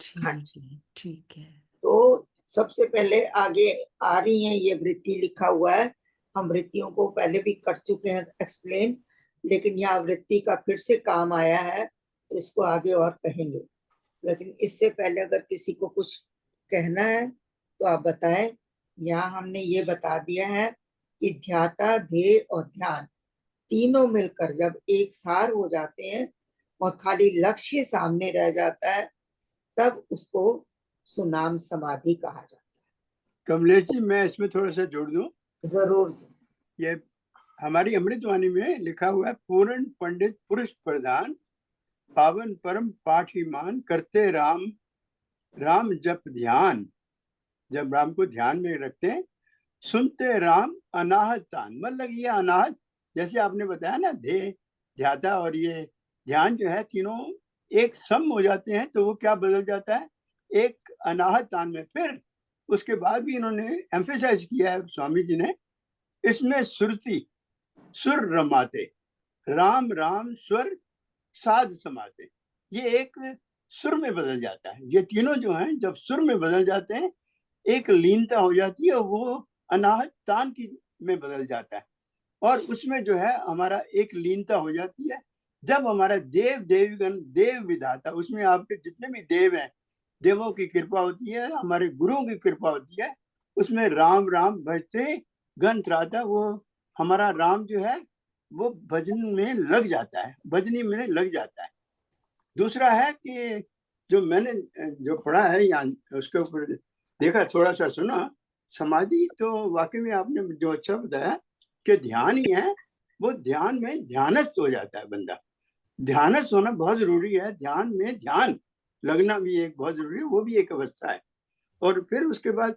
हैं। हाँ
ठीक
जी,
है, ठीक है।
तो सबसे पहले आगे आ रही है ये वृत्ति, लिखा हुआ है। हम वृत्तियों को पहले भी कर चुके हैं एक्सप्लेन, लेकिन यहाँ वृत्ति का फिर से काम आया है, तो इसको आगे और कहेंगे। लेकिन इससे पहले अगर किसी को कुछ कहना है तो आप बताएं। यहाँ हमने ये बता दिया है कि ध्याता, ध्येय और ध्यान तीनों मिलकर जब एक सार हो जाते हैं और खाली लक्ष्य सामने रह जाता है, तब उसको सुनाम समाधि कहा जाता
कमलेश जी, मैं इसमें थोड़ा सा जोड़ दूं।
है। जरूर जी।
ये हमारी अमृतवाणी में लिखा हुआ है, पूर्ण पंडित पुरुष प्रधान, पावन परम पाठीमान, करते राम राम जप ध्यान। जब राम को ध्यान में रखते हैं, सुनते राम अनाहत तान। मतलब ये अनाहत, जैसे आपने बताया ना, ध्येय, ध्याता और ये ध्यान जो है, तीनों एक सम हो जाते हैं, तो वो क्या बदल जाता है? एक अनाहत तान में। फिर उसके बाद भी इन्होंने एम्फेसाइज किया है स्वामी जी ने, इसमें सुरति, सुर रमाते, राम राम स्वर साध समाते, ये एक सुर में बदल जाता है। ये तीनों जो हैं जब सुर में बदल जाते हैं, एक लीनता हो जाती है, वो अनाहत तान की में बदल जाता है, और उसमें जो है हमारा एक लीनता हो जाती है। जब हमारा देव देवगण देव विधाता, उसमें आपके जितने भी देव हैं, देवों की कृपा होती है, हमारे गुरुओं की कृपा होती है, उसमें राम राम भजते गण त्राता, वो हमारा राम जो है वो भजन में लग जाता है, भजनी में लग जाता है। दूसरा है कि जो मैंने जो पढ़ा है यहाँ उसके ऊपर देखा, थोड़ा सा सुना, समाधि तो वाकई में आपने जो अच्छा बताया कि ध्यान ही है, वो ध्यान में ध्यानस्थ हो जाता है बंदा। ध्यानस्थ होना बहुत जरूरी है, ध्यान में ध्यान लगना भी एक बहुत जरूरी है, वो भी एक अवस्था है। और फिर उसके बाद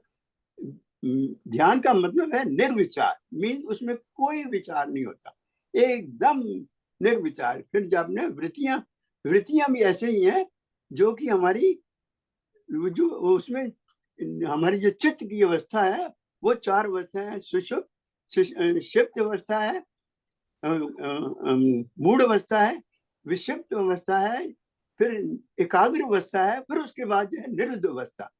ध्यान का मतलब है निर्विचार, मीन उसमें कोई विचार नहीं होता, एकदम निर्विचार। फिर जब ने वृत्तियां भी ऐसे ही हैं जो कि हमारी जो उसमें हमारी जो चित्त की अवस्था है वो चार अवस्था है, सुषुप्त, क्षिप्त अवस्था है, मूढ़ अवस्था है, विक्षिप्त अवस्था है, फिर एकाग्र अवस्था है, फिर उसके बाद जो है निरुद्ध अवस्था।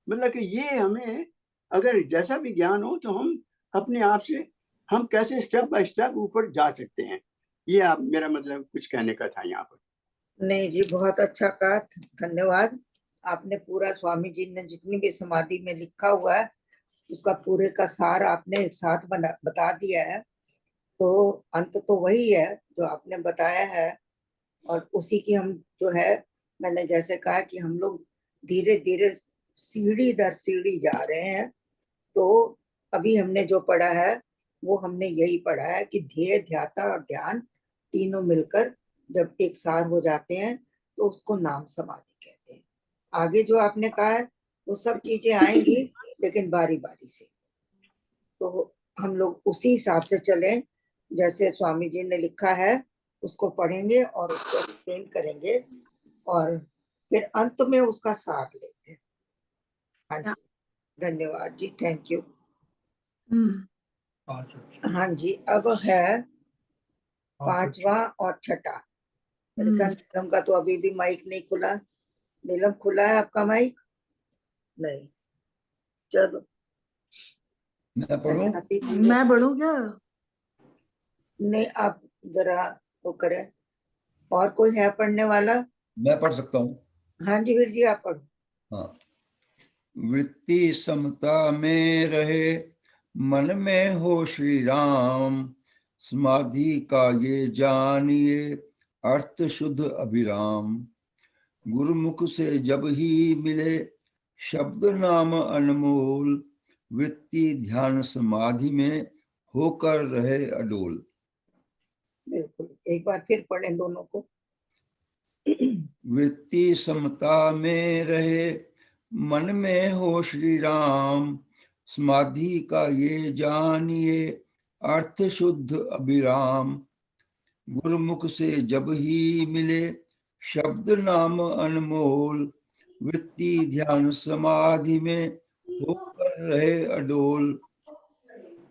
मतलब कि ये हमें अगर जैसा भी ज्ञान हो तो हम अपने आप से हम कैसे स्टेप बाय स्टेप ऊपर जा सकते हैं, ये आप मेरा मतलब कुछ कहने का था यहाँ पर।
नहीं जी, बहुत अच्छा कहा, धन्यवाद। आपने पूरा स्वामी जी ने जितनी भी समाधि में लिखा हुआ है उसका पूरे का सार आपने एक साथ बता दिया है। तो अंत तो वही है जो आपने बताया है, और उसी की हम जो है, मैंने जैसे कहा कि हम लोग धीरे धीरे सीढ़ी दर सीढ़ी जा रहे हैं। तो अभी हमने जो पढ़ा है वो हमने यही पढ़ा है कि ध्येय, ध्याता और ध्यान तीनों मिलकर जब एक सार हो जाते हैं तो उसको नाम समाधि कहते हैं। आगे जो आपने कहा है वो सब चीजें आएंगी, लेकिन बारी बारी से। तो हम लोग उसी हिसाब से चलें, जैसे स्वामी जी ने लिखा है उसको पढ़ेंगे और उसको एक्सप्लेन करेंगे, और फिर अंत में उसका सार लेंगे। हाँ जी, धन्यवाद जी, थैंक यू। हाँ जी, अब है पांचवा और छठा। मेरे ख्याल नीलम का तो अभी भी माइक नहीं खुला। नीलम, खुला है आपका माइक? नहीं, चलो
मैं पढ़ूं?
मैं बढ़ूं क्या?
नहीं, आप जरा वो करें। और कोई है पढ़ने वाला?
मैं पढ़ सकता हूँ।
हाँ जी वीर जी, आप पढ़ो।
हाँ। वृत्ति समता में रहे, मन में हो श्री राम, समाधि का ये जानिए, अर्थ शुद्ध अभिराम। गुरुमुख से जब ही मिले, शब्द नाम अनमोल, वृत्ति ध्यान समाधि में होकर रहे अडोल।
बिल्कुल, एक बार फिर पढ़ें दोनों को।
वृत्ति समता में रहे, मन में हो श्री राम, समाधि का ये जानिए, अर्थ शुद्ध अभिराम। गुरुमुख से जब ही मिले, शब्द नाम अनमोल, वृत्ति ध्यान समाधि में होकर रहे अडोल।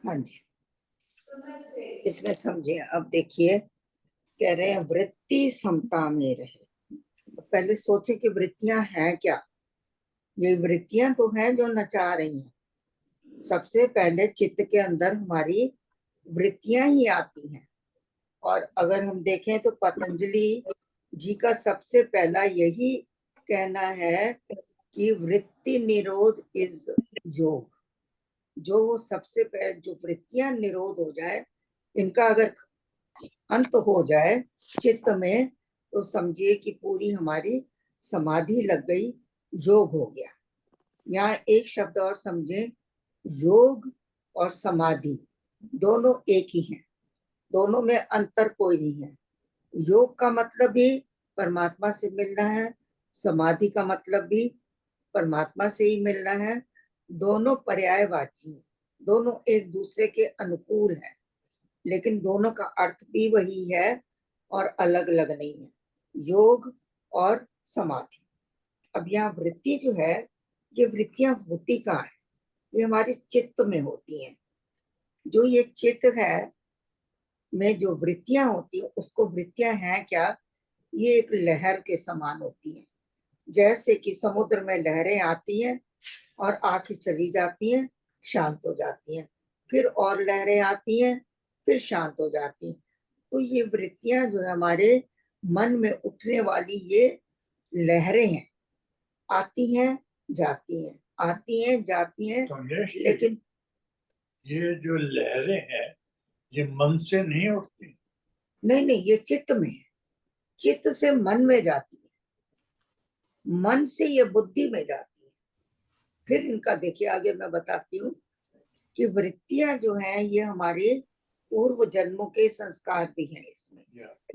हाँ जी, इसमें समझे। अब देखिए, कह रहे हैं वृत्ति समता में रहे। पहले सोचे कि वृत्तियां हैं क्या। ये वृत्तियां तो हैं जो नचा रही हैं। सबसे पहले चित्त के अंदर हमारी वृत्तियां ही आती हैं। और अगर हम देखें तो पतंजलि जी का सबसे पहला यही कहना है कि वृत्ति निरोध इज योग। जो वो सबसे पहले जो वृत्तियां निरोध हो जाए, इनका अगर अंत हो जाए चित्त में, तो समझिए कि पूरी हमारी समाधि लग गई, योग हो गया। यहाँ एक शब्द और समझे, योग और समाधि दोनों एक ही हैं, दोनों में अंतर कोई नहीं है। योग का मतलब भी परमात्मा से मिलना है, समाधि का मतलब भी परमात्मा से ही मिलना है। दोनों पर्यायवाची हैं, दोनों एक दूसरे के अनुकूल हैं, लेकिन दोनों का अर्थ भी वही है और अलग अलग नहीं है, योग और समाधि। अब यहाँ वृत्ति जो है, ये वृत्तियां होती कहाँ है? ये हमारे चित्त में होती हैं। जो ये चित्त है, में जो वृत्तियां होती है उसको वृत्तियां हैं क्या, ये एक लहर के समान होती हैं। जैसे कि समुद्र में लहरें आती हैं और आके चली जाती हैं, शांत हो जाती हैं, फिर और लहरें आती हैं, फिर शांत हो जाती हैं। तो ये वृत्तियां जो है हमारे मन में उठने वाली ये लहरें हैं, आती हैं जाती हैं, आती हैं जाती हैं,
कमलेश जी,
लेकिन
ये जो लहरें हैं ये मन से नहीं उठती।
नहीं नहीं, ये चित्त में है, चित्त से मन में जाती है, मन से ये बुद्धि में जाती है। फिर इनका देखिए आगे मैं बताती हूँ कि वृत्तियां जो हैं ये हमारे पूर्व जन्मों के संस्कार भी हैं इसमें।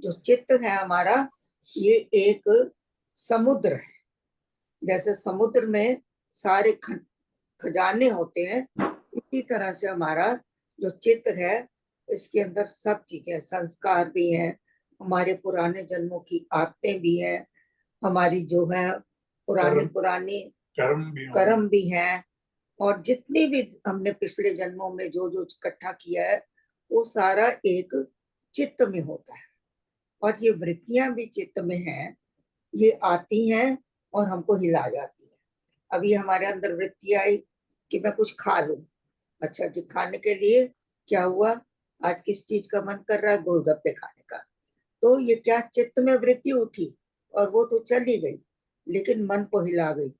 जो चित्त है हमारा ये एक समुद्र है, जैसे समुद्र में सारे खजाने होते हैं, इसी तरह से हमारा जो चित्त है इसके अंदर सब चीजें, संस्कार भी हैं, हमारे पुराने जन्मों की आदतें भी हैं, हमारी जो है पुरानी कर्म भी हैं, और जितनी भी हमने पिछले जन्मों में जो जो इकट्ठा किया है वो सारा एक चित्त में होता है। और ये वृत्तियां भी चित्त में हैं, ये आती हैं और हमको हिला जाती है। अभी हमारे अंदर वृत्ति आई कि मैं कुछ खा लूं, अच्छा जी, खाने के लिए क्या हुआ, आज किस चीज का मन कर रहा है, गोलगप्पे खाने का। तो ये क्या, चित्त में वृत्ति उठी और वो तो चली गई, लेकिन मन को हिला गई,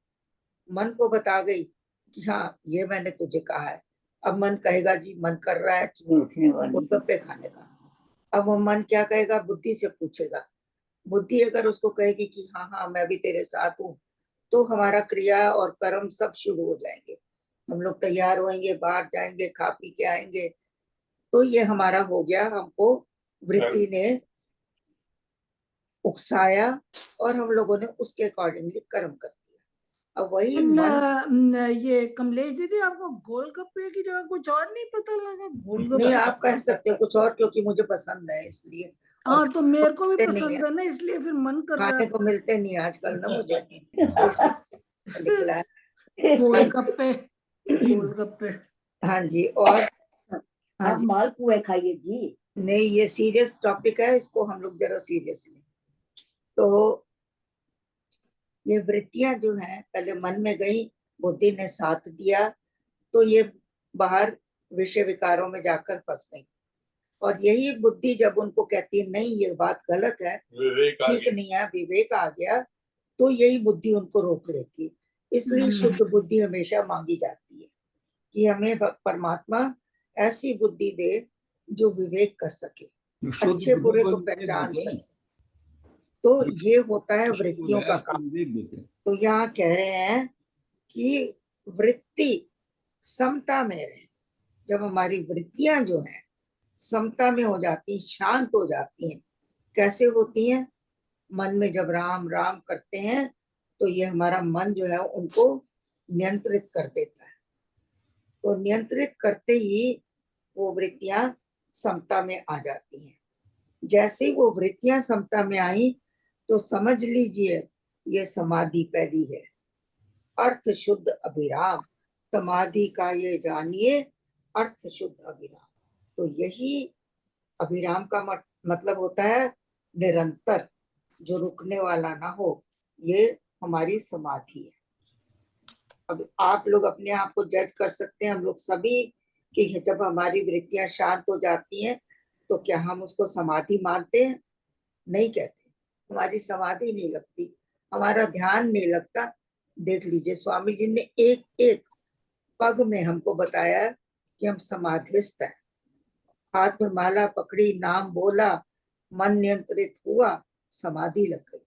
मन को बता गई कि हाँ ये मैंने तुझे कहा है। अब मन कहेगा जी मन कर रहा है गोलगप्पे खाने का। अब वो मन क्या कहेगा, बुद्धि से पूछेगा, बुद्धि अगर उसको कहेगी कि हाँ हाँ मैं भी तेरे साथ हूँ, तो हमारा क्रिया और कर्म सब शुरू हो जाएंगे, हम लोग तैयार होंगे, बाहर जाएंगे, खा पी के आएंगे। तो ये हमारा हो गया, हमको वृत्ति ने उकसाया और हम लोगों ने उसके अकॉर्डिंगली कर्म कर दिया। अब वही मन,
ये कमलेश दीदी, आपको गोलगप्पे की जगह कुछ और नहीं पता लगा?
नहीं
गोलगप्पे,
आप कह सकते हो कुछ और, क्योंकि मुझे पसंद है इसलिए। और
हाँ तो मेरे को भी
मिलते नहीं
पसंद
है,
है ना, इसलिए फिर मन कर रहा
खाने
है
को मिलते नहीं आजकल ना मुझे, इसलिए निकला है।
गोलगप्पे, गोलगप्पे।
हाँ जी, और हाँ
आप
जी,
मालपुए खाइए जी।
नहीं ये सीरियस टॉपिक है, इसको हम लोग जरा सीरियसली। तो ये वृत्तियां जो हैं पहले मन में गई, बुद्धि ने साथ दिया, तो ये बाहर विषय विकारों में जाकर फंस गई। और यही बुद्धि जब उनको कहती है नहीं ये बात गलत है, ठीक नहीं है, विवेक आ गया, तो यही बुद्धि उनको रोक लेती है। इसलिए शुद्ध बुद्धि हमेशा मांगी जाती है कि हमें परमात्मा ऐसी बुद्धि दे जो विवेक कर सके, अच्छे बुरे को पहचान सके। तो ये होता है वृत्तियों का काम। तो यहाँ कह रहे हैं कि वृत्ति समता में रहे। जब हमारी वृत्तियां जो हैं समता में हो जाती, शांत हो जाती हैं, कैसे होती हैं, मन में जब राम राम करते हैं तो ये हमारा मन जो है उनको नियंत्रित कर देता है। तो नियंत्रित करते ही वो वृत्तियां समता में आ जाती हैं। जैसे वो वृत्तियां समता में आई तो समझ लीजिए ये समाधि पहली है, अर्थ शुद्ध अभिराम, समाधि का ये जानिए अर्थ शुद्ध अभिराम। तो यही अभिराम का मतलब होता है निरंतर, जो रुकने वाला ना हो, ये हमारी समाधि है। अब आप लोग अपने आप को जज कर सकते हैं, हम लोग सभी, कि जब हमारी वृत्तियां शांत हो जाती हैं तो क्या हम उसको समाधि मानते हैं? नहीं कहते, हमारी समाधि नहीं लगती, हमारा ध्यान नहीं लगता। देख लीजिए स्वामी जी ने एक एक पग में हमको बताया कि हम समाधिस्थ हैं। हाथ में माला पकड़ी, नाम बोला, मन नियंत्रित हुआ, समाधि लग गई,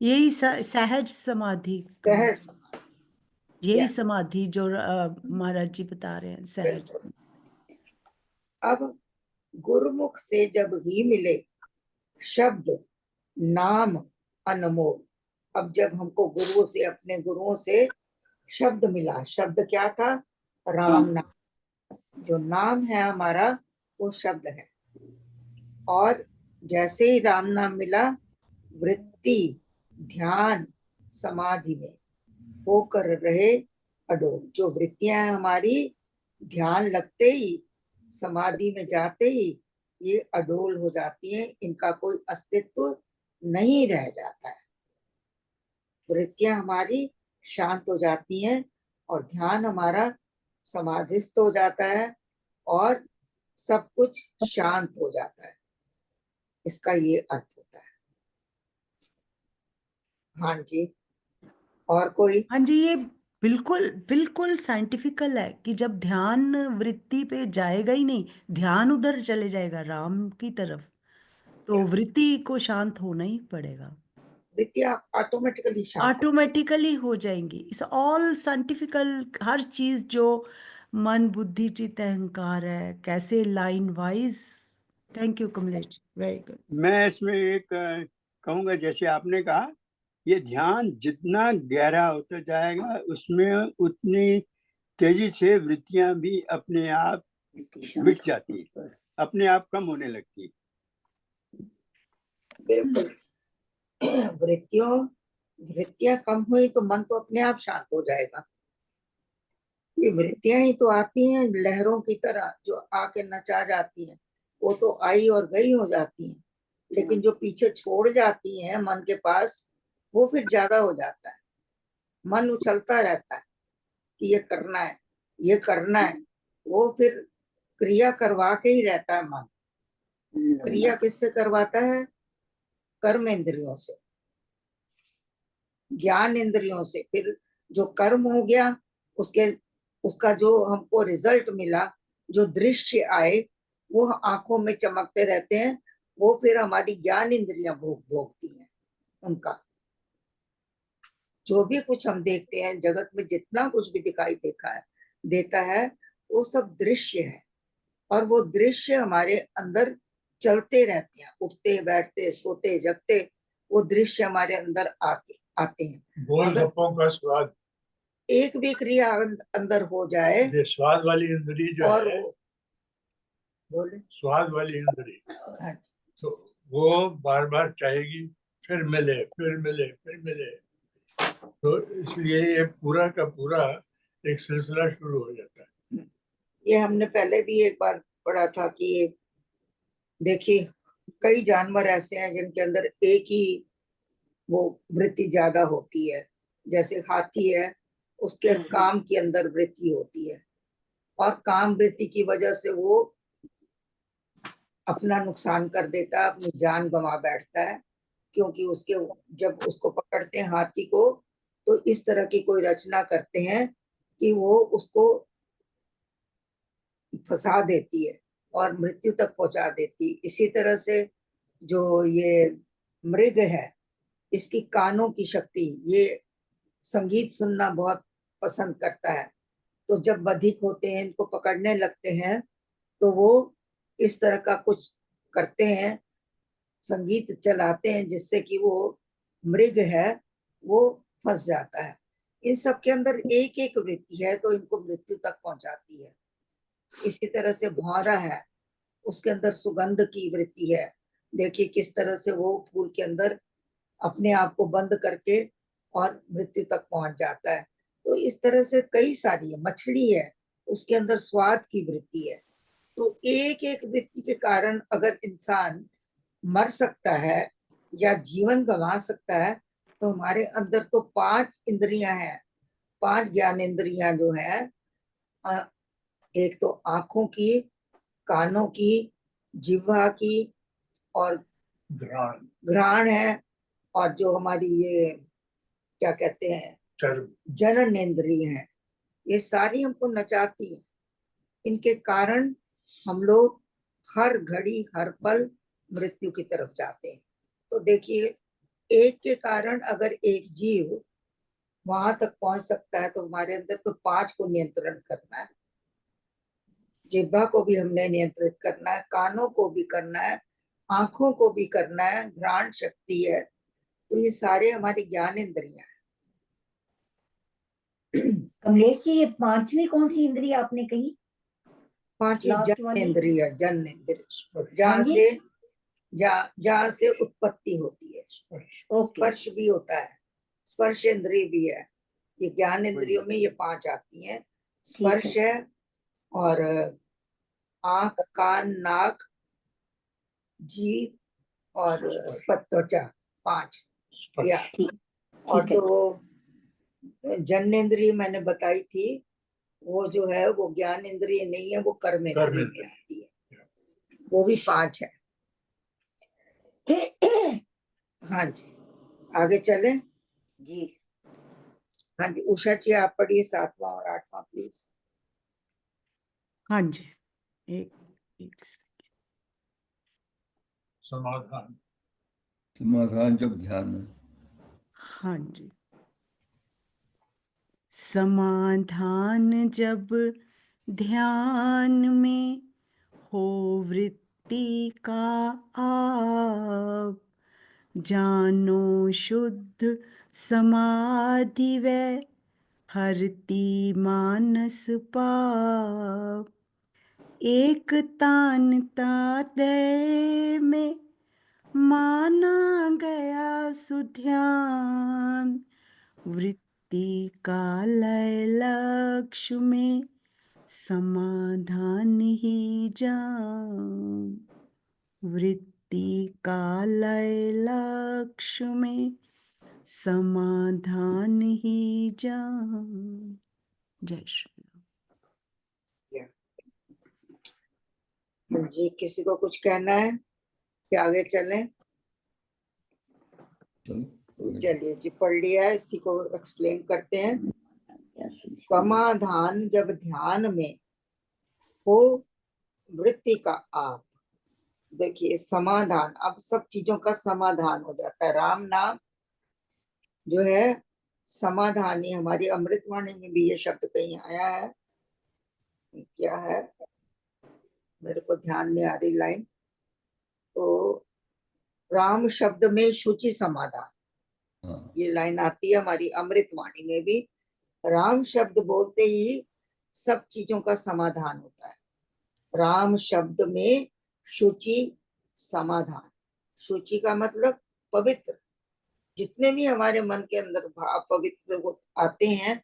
यही सहज समाधि,
सहज।
यही समाधि जो महाराज जी बता रहे हैं, सहज।
अब गुरुमुख से जब ही मिले शब्द नाम अनमोल, अब जब हमको गुरुओं से, अपने गुरुओं से शब्द मिला, शब्द क्या था, राम नाम, जो नाम है हमारा वो शब्द है। और जैसे ही राम नाम मिला, वृत्ति ध्यान समाधि में होकर रहे अडोल। जो वृत्तियां हैं हमारी, ध्यान लगते ही, समाधि में जाते ही ये अडोल हो जाती हैं, इनका कोई अस्तित्व नहीं रह जाता है। वृत्तियां हमारी शांत हो जाती हैं और ध्यान हमारा समाधिस्थ हो जाता है और सब कुछ शांत हो जाता है। इसका ये अर्थ होता है। हाँ जी, और कोई?
हाँ जी, ये बिल्कुल बिल्कुल साइंटिफिकल है कि जब ध्यान वृत्ति पे जाएगा ही नहीं, ध्यान उधर चले जाएगा राम की तरफ, तो वृत्ति को शांत होना ही पड़ेगा,
वृत्तियां ऑटोमेटिकली शांत हो
ऑटोमेटिकली हो जाएंगी। इस ऑल साइंटिफिकल, हर चीज जो मन बुद्धि चित्त अहंकार है, कैसे line wise. Thank you Kamlesh, very good.
मैं इसमें एक कहूंगा, जैसे आपने कहा, ये ध्यान जितना गहरा होता जाएगा उसमें उतनी तेजी से वृत्तियां भी अपने आप मिट जाती है, अपने आप कम होने लगती है।
बिल्कुल। वृत्तियां कम हुई तो मन तो अपने आप शांत हो जाएगा। ये वृत्तियां ही तो आती हैं लहरों की तरह, जो आके नचा जाती हैं, वो तो आई और गई हो जाती हैं, लेकिन जो पीछे छोड़ जाती हैं मन के पास, वो फिर ज्यादा हो जाता है। मन उछलता रहता है कि ये करना है, ये करना है, वो फिर क्रिया करवा के ही रहता है मन। क्रिया किससे करवाता है? कर्म इंद्रियों से, ज्ञान इंद्रियों से। फिर जो कर्म हो गया, उसका जो हमको रिजल्ट मिला, जो दृश्य आए, वो आंखों में चमकते रहते हैं, वो फिर हमारी ज्ञान इंद्रियां भोगती हैं उनका। जो भी कुछ हम देखते हैं जगत में, जितना कुछ भी दिखाई देता है, वो सब दृश्य है, और वो दृश्य हमारे अंदर चलते रहते हैं, उठते बैठते सोते जगते, वो दृश्य हमारे अंदर आते हैं।
गोलगप्पों का स्वाद,
एक भी क्रिया अंदर हो जाए,
ये स्वाद वाली इंद्री जो
और
है,
बोले
स्वाद वाली इंद्री,
हाँ,
तो वो बार बार चाहेगी फिर मिले फिर मिले फिर मिले। तो इसलिए ये पूरा का पूरा एक सिलसिला शुरू हो जाता है।
ये हमने पहले भी एक बार पढ़ा था कि देखिए, कई जानवर ऐसे हैं जिनके अंदर एक ही वो वृत्ति ज्यादा होती है। जैसे हाथी है, उसके काम के अंदर वृत्ति होती है, और काम वृत्ति की वजह से वो अपना नुकसान कर देता है, अपनी जान गंवा बैठता है, क्योंकि जब उसको पकड़ते हैं हाथी को, तो इस तरह की कोई रचना करते हैं कि वो उसको फंसा देती है और मृत्यु तक पहुंचा देती है। इसी तरह से जो ये मृग है, इसकी कानों की शक्ति, ये संगीत सुनना बहुत पसंद करता है, तो जब बधिक होते हैं, इनको पकड़ने लगते हैं, तो वो इस तरह का कुछ करते हैं, संगीत चलाते हैं, जिससे कि वो मृग है वो फंस जाता है। इन सब के अंदर एक एक वृत्ति है, तो इनको मृत्यु तक पहुंचाती है। इसी तरह से भौरा है, उसके अंदर सुगंध की वृत्ति है। देखिए किस तरह से वो फूल के अंदर अपने आप को बंद करके और मृत्यु तक पहुंच जाता है। तो इस तरह से कई सारी है। मछली है, उसके अंदर स्वाद की वृत्ति है। तो एक एक वृत्ति के कारण अगर इंसान मर सकता है या जीवन गंवा सकता है, तो हमारे अंदर तो 5 इंद्रियां हैं, 5 ज्ञान इंद्रियां जो है, एक तो आंखों की, कानों की, जिह्वा की, और घ्राण है, और जो हमारी ये क्या कहते हैं, जनन इंद्रिय है। ये सारी हमको नचाती हैं। इनके कारण हम लोग हर घड़ी हर पल मृत्यु की तरफ जाते हैं। तो देखिए, एक के कारण अगर एक जीव वहां तक पहुंच सकता है, तो हमारे अंदर तो 5 को नियंत्रण करना है। जिह्वा को भी हमने नियंत्रित करना है, कानों को भी करना है, आंखों को भी करना है, घ्राण शक्ति है। तो ये सारे हमारी ज्ञान इंद्रियां हैं।
कमलेश जी, ये 5वीं कौन सी इंद्रिय आपने कही?
5वीं
Last
जन
वाली?
इंद्रिय, जन इंद्रिय,
हाँ जी।
जहाँ से उत्पत्ति होती है।
ओके,
स्पर्श भी होता है, स्पर्श इंद्रिय भी है। ये ज्ञान इंद्रियों में ये 5 आती हैं। स्पर्श है, और आंख, कान, नाक, जीव और स्पष्ट त्वचा, 5 या और
ठीक है।
जो जन्नेन्द्रिय मैंने बताई थी वो जो है वो ज्ञान इंद्रिय नहीं है, वो कर्म इंद्रिय में आती है, वो भी 5 है। हाँ जी, आगे चले
जी।
हाँ जी, उषा जी आप पढ़िए 7वां और 8वां प्लीज।
हाँ जी, एक
समाधान।
समाधान जब ध्यान में।
हाँ जी। समाधान जब ध्यान में हो वृत्ति का आप, जानो शुद्ध समाधि वै हरती मानस पाप। एक तान तादय में माना गया सुध्यान, वृत्ति का लय लक्ष्य में समाधान ही जान, वृत्ति का लय लक्ष्य में समाधान ही जान। जय श्री
जी, किसी को कुछ कहना है कि आगे चलें? चलिए जी, पढ़ लिया है, इसी को एक्सप्लेन करते हैं। समाधान जब ध्यान में हो वृत्ति का आप, देखिए समाधान, अब सब चीजों का समाधान हो जाता है। राम नाम जो है समाधानी, हमारी अमृतवाणी में भी ये शब्द कहीं आया है, क्या है मेरे को ध्यान नहीं आ रही लाइन, तो राम शब्द में शुचि समाधान, ये लाइन आती है हमारी अमृतवाणी में भी। राम शब्द बोलते ही सब चीजों का समाधान होता है। राम शब्द में शुचि समाधान, शुचि का मतलब पवित्र, जितने भी हमारे मन के अंदर भाव पवित्र वो आते हैं,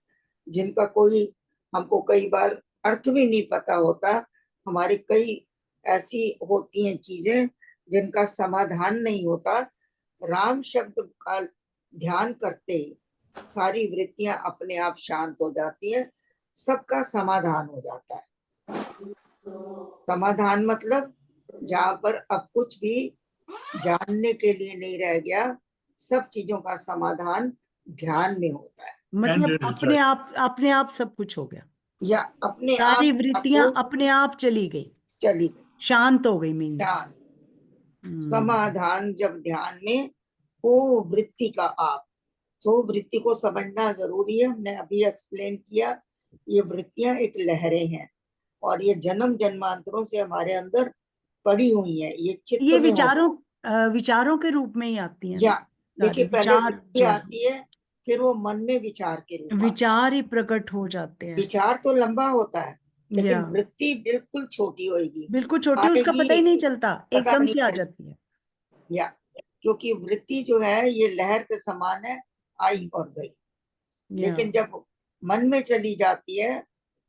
जिनका कोई हमको कई बार अर्थ भी नहीं पता होता, हमारी कई ऐसी होती हैं चीजें जिनका समाधान नहीं होता, राम शब्द का ध्यान करते ही सारी वृत्तियां अपने आप शांत हो जाती है, सबका समाधान हो जाता है। समाधान मतलब जहां पर अब कुछ भी जानने के लिए नहीं रह गया, सब चीजों का समाधान ध्यान में होता है,
मतलब अपने आप सब कुछ हो गया,
या अपने
सारी
आप
वृत्तियां
आपको
अपने आप चली गई,
चली गई,
शांत हो गई, मीन्स
ध्यान। समाधान जब ध्यान में हो वृत्ति का आप, तो वृत्ति को समझना जरूरी है, हमने अभी एक्सप्लेन किया। ये वृत्तियां एक लहरें हैं और ये जन्म जन्मांतरों से हमारे अंदर पड़ी हुई है, ये चित्त
ये
में होता
विचारों के रूप में ही आती हैं
या
ना,
देखिए, पहले
विचार
वृत्ति
जो
आती है, फिर वो मन में विचार के रूप में,
विचार ही प्रकट हो जाते हैं,
विचार तो लंबा होता है, लेकिन
या
वृत्ति बिल्कुल छोटी होगी,
बिल्कुल छोटी, उसका पता ही नहीं चलता,
पता
एकदम
नहीं
से आ
चलता।
जाती है।
या क्योंकि वृत्ति जो है ये लहर के समान है, आई और गई,
या
लेकिन जब मन में चली जाती है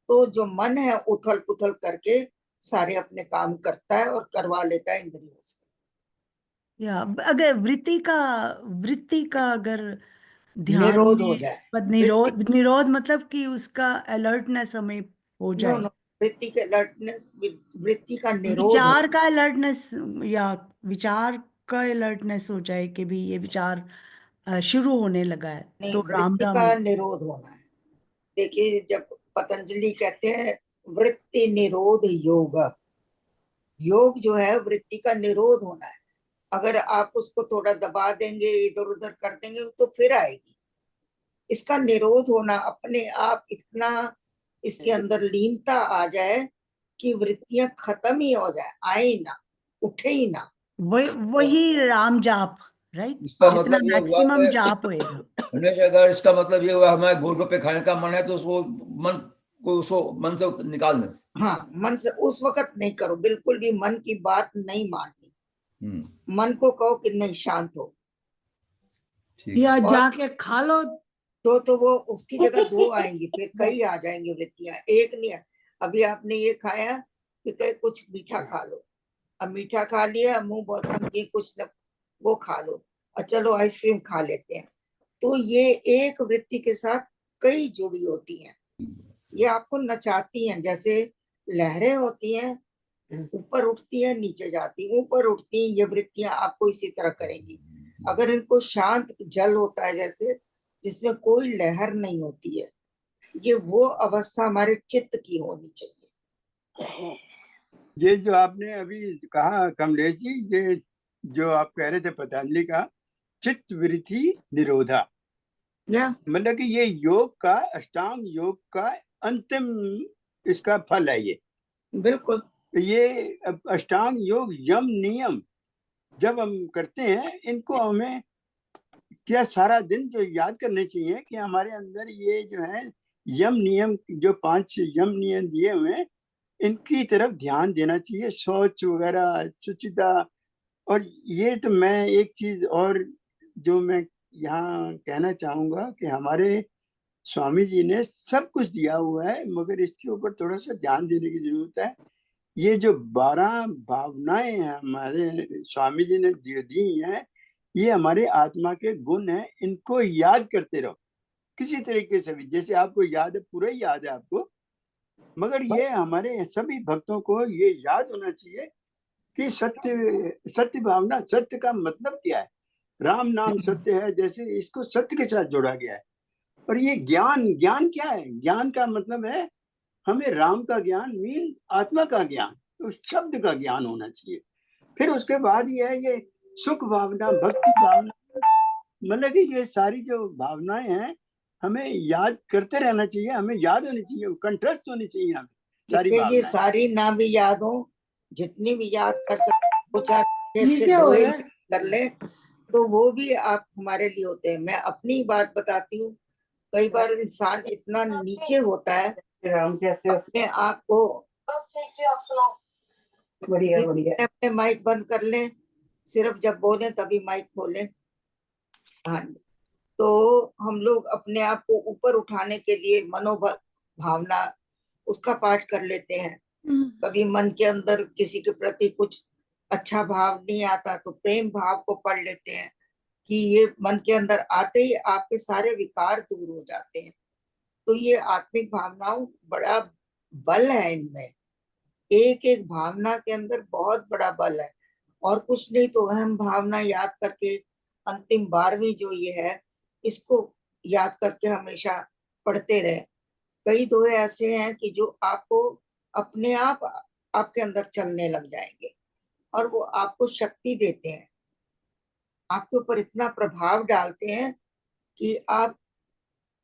तो जो मन है उथल पुथल करके सारे अपने काम करता है और करवा लेता है इंद्रियों से।
या अगर वृत्ति का अगर ध्यान
निरोध हो
में
जाए,
निरोध मतलब कि उसका अलर्टनेस हमें हो
नो
जाए,
नो, वृत्ति के अलर्टनेस, वृत्ति का निरोध हो,
विचार का अलर्टनेस, या विचार का अलर्टनेस हो जाए कि भी ये विचार शुरू होने लगा है,
नहीं,
तो राम
वृत्ति
राम।
का निरोध होना है। देखिए, जब पतंजलि कहते हैं वृत्ति निरोध योग, योग जो है वृत्ति का निरोध होना है। अगर आप उसको थोड़ा दबा देंगे, इधर उधर कर देंगे तो फिर आएगी। इसका निरोध होना, अपने आप इतना इसके अंदर लीनता आ जाए कि वृत्तियां खत्म ही हो जाए, आए ही ना, उठे ही ना।
वही राम जाप, राइट,
इसका
जितना
मतलब ये हुआ
मैक्सिमम
कि
जाप होएगा।
गणेश, अगर इसका मतलब ये हुआ हमें गोलगप्पे खाने का मन है तो उसको मन से निकाल दें।
हाँ, मन से उस वक्त नहीं करो, बिल्कुल भी मन की बात नहीं माननी, मन को कहो कि नहीं, शांत हो,
या जाके खा लो,
तो वो उसकी जगह 2 आएंगी, फिर कई आ जाएंगी वृत्तियां, एक नहीं। अभी आपने ये खाया कि कुछ मीठा खा लो, अब मीठा खा लिया, मुंह बहुत नमकीन कुछ न, वो खा लो, और चलो आइसक्रीम खा लेते हैं। तो ये एक वृत्ति के साथ कई जुड़ी होती हैं, ये आपको नचाती हैं, जैसे लहरें होती हैं, ऊपर उठती है नीचे जाती, ऊपर उठती, ये वृत्तियां आपको इसी तरह करेंगी। अगर इनको शांत जल होता है जैसे, जिसमें कोई लहर नहीं होती है, ये वो अवस्था हमारे चित्त की होनी चाहिए।
ये जो आपने अभी कहा कमलेश जी, ये जो आप कह रहे थे पतंजलि का चित्त वृत्ति निरोधा, मतलब कि ये योग का, अष्टांग योग का अंतिम इसका फल है ये।
बिल्कुल।
ये अष्टांग योग यम नियम जब हम करते हैं, इनको हमें क्या सारा दिन जो याद करने चाहिए कि हमारे अंदर ये जो है यम नियम, जो 5 यम नियम दिए हुए हैं, इनकी तरफ ध्यान देना चाहिए, शौच वगैरह, शुचिता। और ये तो मैं एक चीज और जो मैं यहाँ कहना चाहूंगा कि हमारे स्वामी जी ने सब कुछ दिया हुआ है, मगर इसके ऊपर थोड़ा सा ध्यान देने की जरूरत है। ये जो 12 भावनाएं हैं हमारे स्वामी जी ने दी हैं, ये हमारे आत्मा के गुण हैं, इनको याद करते रहो किसी तरीके से भी, जैसे आपको याद है, पूरा ही याद है आपको, मगर ये हमारे सभी भक्तों को ये याद होना चाहिए कि सत्य भावना, सत्य का मतलब क्या है, राम नाम सत्य है, जैसे इसको सत्य के साथ जोड़ा गया है। और ये ज्ञान क्या है, ज्ञान का मतलब है हमें राम का ज्ञान मीन आत्मा का ज्ञान, उस शब्द का ज्ञान होना चाहिए। फिर उसके बाद ये है ये सुख भावना, भक्ति भावना, मतलब कि ये सारी जो भावनाएं हैं हमें याद करते रहना चाहिए, हमें याद होनी चाहिए, कंठस्थ होनी चाहिए हमें सारी
ये
भावनाएं।
सारी ना भी याद हो, जितनी भी याद कर सकते, कुछ कर ले, तो वो भी आप हमारे लिए होते हैं। मैं अपनी बात बताती हूँ, कई बार इंसान इतना नीचे होता है अपने आप को, अपने माइक बंद कर ले, सिर्फ जब बोले तभी माइक खोले। हाँ, तो हम लोग अपने आप को ऊपर उठाने के लिए मनोबल भावना उसका पाठ कर लेते हैं। कभी मन के अंदर किसी के प्रति कुछ अच्छा भाव नहीं आता तो प्रेम भाव को पढ़ लेते हैं, कि ये मन के अंदर आते ही आपके सारे विकार दूर हो जाते हैं। तो ये आत्मिक भावनाओं बड़ा बल है इनमें, एक एक भावना के अंदर बहुत बड़ा बल है। और कुछ नहीं तो अहम भावना याद करके, अंतिम 12वीं जो ये है, इसको याद करके हमेशा पढ़ते रहे। कई दोहे ऐसे हैं कि जो आपको अपने आप आपके अंदर चलने लग जाएंगे, और वो आपको शक्ति देते हैं, आपके ऊपर इतना प्रभाव डालते हैं कि आप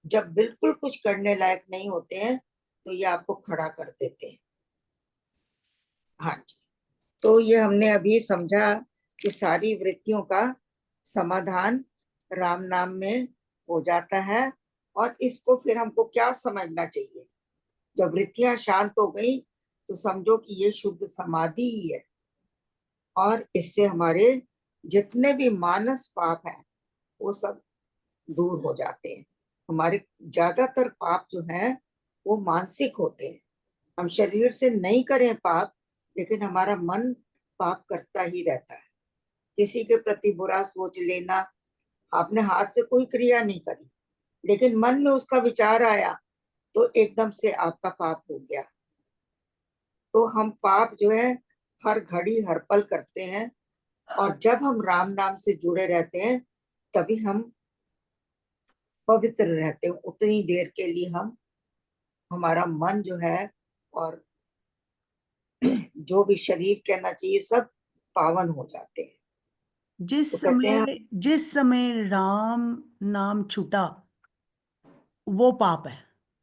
जब बिल्कुल कुछ करने लायक नहीं होते हैं तो ये आपको खड़ा कर देते हैं। हाँ जी, तो ये हमने अभी समझा कि सारी वृत्तियों का समाधान राम नाम में हो जाता है। और इसको फिर हमको क्या समझना चाहिए, जब वृत्तियां शांत हो गई तो समझो कि ये शुद्ध समाधि ही है, और इससे हमारे जितने भी मानस पाप हैं वो सब दूर हो जाते हैं। हमारे ज्यादातर पाप जो हैं वो मानसिक होते हैं, हम शरीर से नहीं करें पाप, लेकिन हमारा मन पाप करता ही रहता है। किसी के प्रति बुरा सोच लेना, आपने हाथ से कोई क्रिया नहीं करी लेकिन मन में उसका विचार आया तो एकदम से आपका पाप हो गया। तो हम पाप जो है हर घड़ी हर पल करते हैं, और जब हम राम नाम से जुड़े रहते हैं तभी हम पवित्र रहते हैं। उतनी देर के लिए हम, हमारा मन जो है और जो भी शरीर कहना चाहिए सब पावन हो जाते हैं।
जिस समय राम नाम छूटा वो पाप है,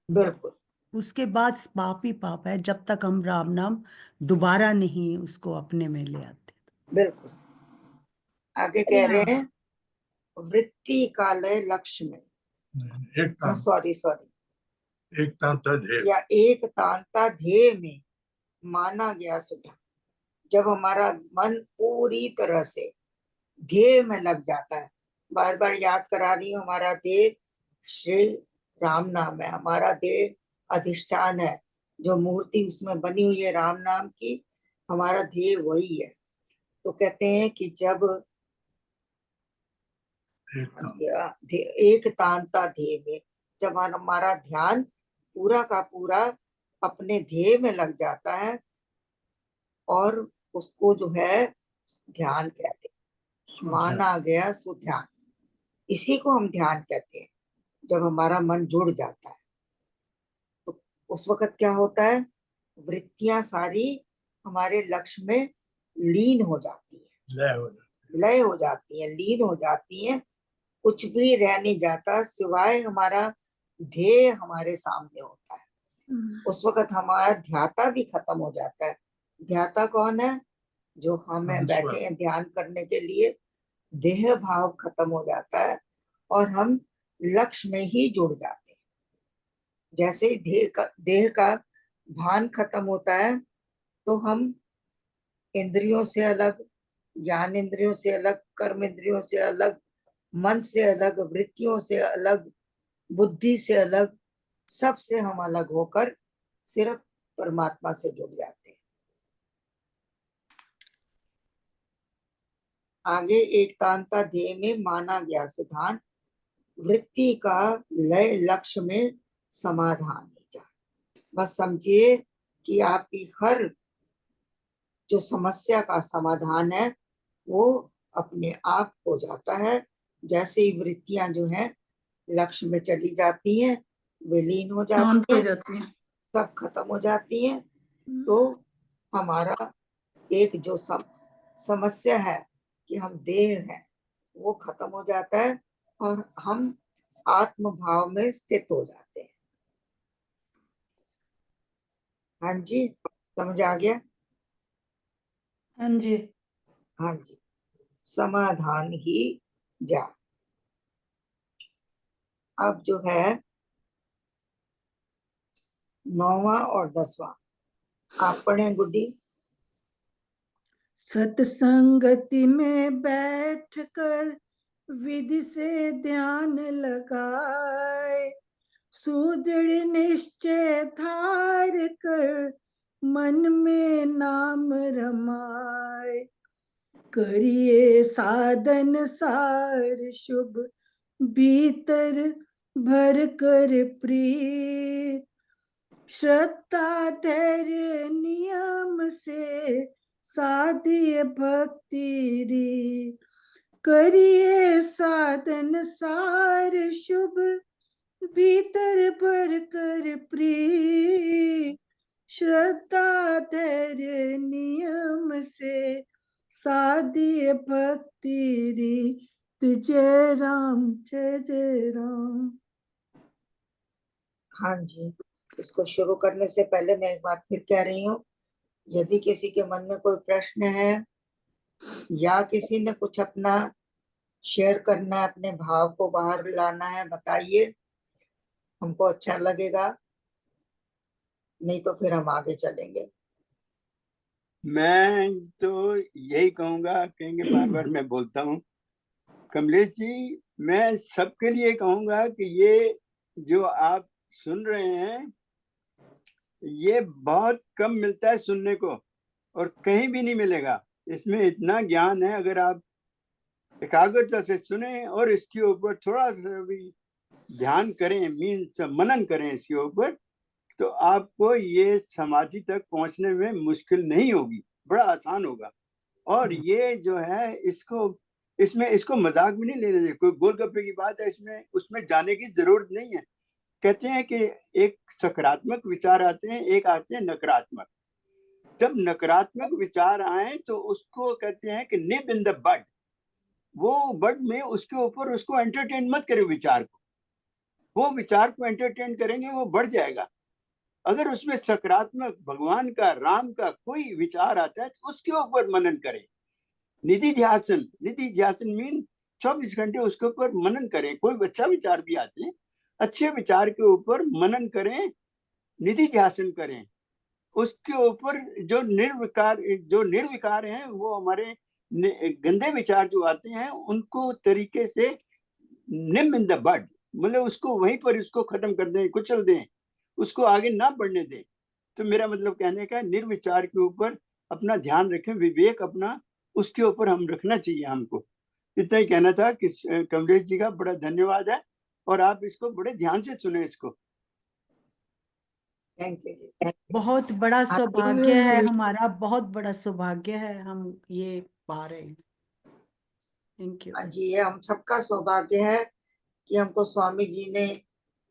बिल्कुल
उसके बाद पाप ही पाप है, जब तक हम राम नाम दोबारा नहीं उसको अपने में ले आते।
बिल्कुल। आगे कह रहे हैं वृत्ति कालय लक्ष्य में, सॉरी
एक तांता ध्येय,
या एक तांता ध्येय में माना गया सुधा। जब हमारा मन पूरी तरह से ध्येय में लग जाता है, बार बार याद करा रही हूँ, हमारा ध्येय श्री राम नाम है, हमारा ध्येय अधिष्ठान है, जो मूर्ति उसमें बनी हुई है राम नाम की, हमारा ध्येय वही है। तो कहते हैं कि जब
एक
एक तांता ध्येय में, जब हमारा ध्यान पूरा का पूरा अपने ध्येय में लग जाता है, और उसको जो है ध्यान कहते हैं, माना गया सो ध्यान, इसी को हम ध्यान कहते हैं। जब हमारा मन जुड़ जाता है तो उस वक्त क्या होता है, वृत्तियां सारी हमारे लक्ष्य में लीन हो जाती है, लय हो जाती है, लीन हो जाती है। कुछ भी रह नहीं जाता सिवाय हमारा ध्येय हमारे सामने होता है। उस वक्त हमारा ध्याता भी खत्म हो जाता है। ध्याता कौन है? जो हमें बैठे हैं ध्यान करने के लिए, देह भाव खत्म हो जाता है और हम लक्ष्य में ही जुड़ जाते हैं। जैसे ही देह का भान खत्म होता है तो हम इंद्रियों से अलग, ज्ञान इंद्रियों से अलग, कर्म इंद्रियों से अलग, मन से अलग, वृत्तियों से अलग, बुद्धि से अलग, सब से हम अलग होकर सिर्फ परमात्मा से जुड़ जाते हैं। आगे एक तांता ध्येय में माना गया सुधान, वृत्ति का लय लक्ष्य में समाधान ही जाए। बस समझिए कि आपकी हर जो समस्या का समाधान है वो अपने आप हो जाता है। जैसे ही वृत्तियां जो हैं लक्ष्य में चली जाती हैं, विलीन हो जाती हैं, सब खत्म हो जाती हैं, तो हमारा एक जो समस्या है कि हम देह हैं वो खत्म हो जाता है और हम आत्म भाव में स्थित हो जाते हैं। हाँ जी, समझ आ गया?
हाँ जी।
हाँ जी, समाधान ही जा। अब जो है 9वां और 10वां आप पढ़े गुड्डी।
सत्संगति में बैठकर विधि से ध्यान लगाए, सुदृढ़ निश्चय धार कर मन में नाम रमाए, करिए साधन सार शुभ भीतर भर कर प्रीत, श्रद्धा धैर्य नियम से साधिए भक्ति री, करिए साधन सार शुभ भीतर भर कर प्रीत, श्रद्धा धैर्य नियम से साधिए भक्ति री, जय राम जय जय राम।
हाँ जी, इसको शुरू करने से पहले मैं एक बार फिर कह रही हूँ, यदि किसी के मन में कोई प्रश्न है या किसी ने कुछ अपना शेयर करना है, अपने भाव को बाहर लाना है, बताइए, हमको अच्छा लगेगा, नहीं तो फिर हम आगे चलेंगे।
मैं तो यही कहूंगा, कहेंगे बार बार मैं बोलता हूँ, कमलेश जी, मैं सबके लिए कहूंगा कि ये जो आप सुन रहे हैं ये बहुत कम मिलता है सुनने को, और कहीं भी नहीं मिलेगा। इसमें इतना ज्ञान है, अगर आप एकाग्रता से सुने और इसके ऊपर थोड़ा सा भी ध्यान करें, मीन्स मनन करें इसके ऊपर, तो आपको ये समाधि तक पहुंचने में मुश्किल नहीं होगी, बड़ा आसान होगा। और ये जो है इसको मजाक में नहीं लेने, कोई गोलगप्पे की बात है, इसमें उसमें जाने की जरूरत नहीं है। कहते हैं कि एक सकारात्मक विचार आते हैं, एक आते हैं नकारात्मक। जब नकारात्मक विचार आए तो उसको कहते हैं कि निब इन द बड, वो बड में उसके ऊपर उसको एंटरटेन मत करें विचार को, वो विचार को एंटरटेन करेंगे वो बढ़ जाएगा। अगर उसमें सकारात्मक भगवान का, राम का कोई विचार आता है तो उसके ऊपर मनन करें। निधि ध्यासन मीन 24 घंटे उसके ऊपर मनन करें। कोई अच्छा विचार भी आते हैं, अच्छे विचार के ऊपर मनन करें, निधि ध्यासन करें। उसके ऊपर जो निर्विकार हैं, वो हमारे गंदे विचार जो आते हैं उनको तरीके से निम इन द बड, मतलब उसको वहीं पर इसको खत्म कर दें, कुचल दें, उसको आगे ना बढ़ने दें। तो मेरा मतलब कहने का, निर्विचार के ऊपर अपना ध्यान रखें, विवेक अपना उसके ऊपर हम रखना चाहिए हमको। इतना ही कहना था कि कमलेश जी का बड़ा धन्यवाद है और आप इसको बड़े ध्यान से सुने इसको।
Thank you.
बहुत बड़ा
आपको
सौभाग्य है
भी-
हमारा, बहुत बड़ा सौभाग्य है हम ये पा रहे हैं। Thank you.
हाँ जी, ये हम सबका सौभाग्य है कि हमको स्वामी जी ने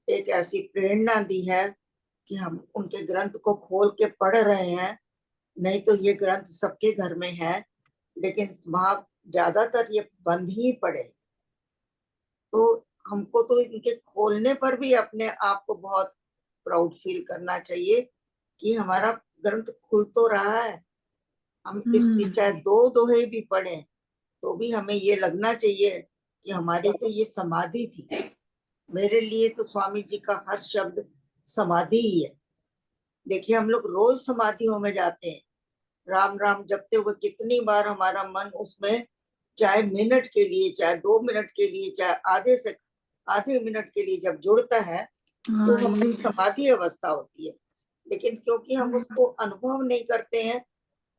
एक ऐसी प्रेरणा दी है कि हम उनके ग्रंथ को खोल के पढ़ रहे हैं। नहीं तो ये ग्रंथ सबके घर में है, लेकिन वहां ज्यादातर ये बंद ही पड़े। तो हमको तो इनके खोलने पर भी अपने आप को बहुत प्राउड फील करना चाहिए कि हमारा ग्रंथ खुल तो रहा है। हम इसकी चाहे 2 दोहे भी पढ़े तो भी हमें ये लगना चाहिए कि हमारी तो ये समाधि थी। मेरे लिए तो स्वामी जी का हर शब्द समाधि ही है। देखिए, हम लोग रोज समाधियों में जाते हैं, राम राम जपते हुए कितनी बार हमारा मन उसमें, चाहे मिनट के लिए, चाहे 2 मिनट के लिए, चाहे आधे मिनट के लिए जब जुड़ता है तो
हाँ,
हमारी
ये
समाधि अवस्था होती है। लेकिन क्योंकि हम उसको अनुभव नहीं करते हैं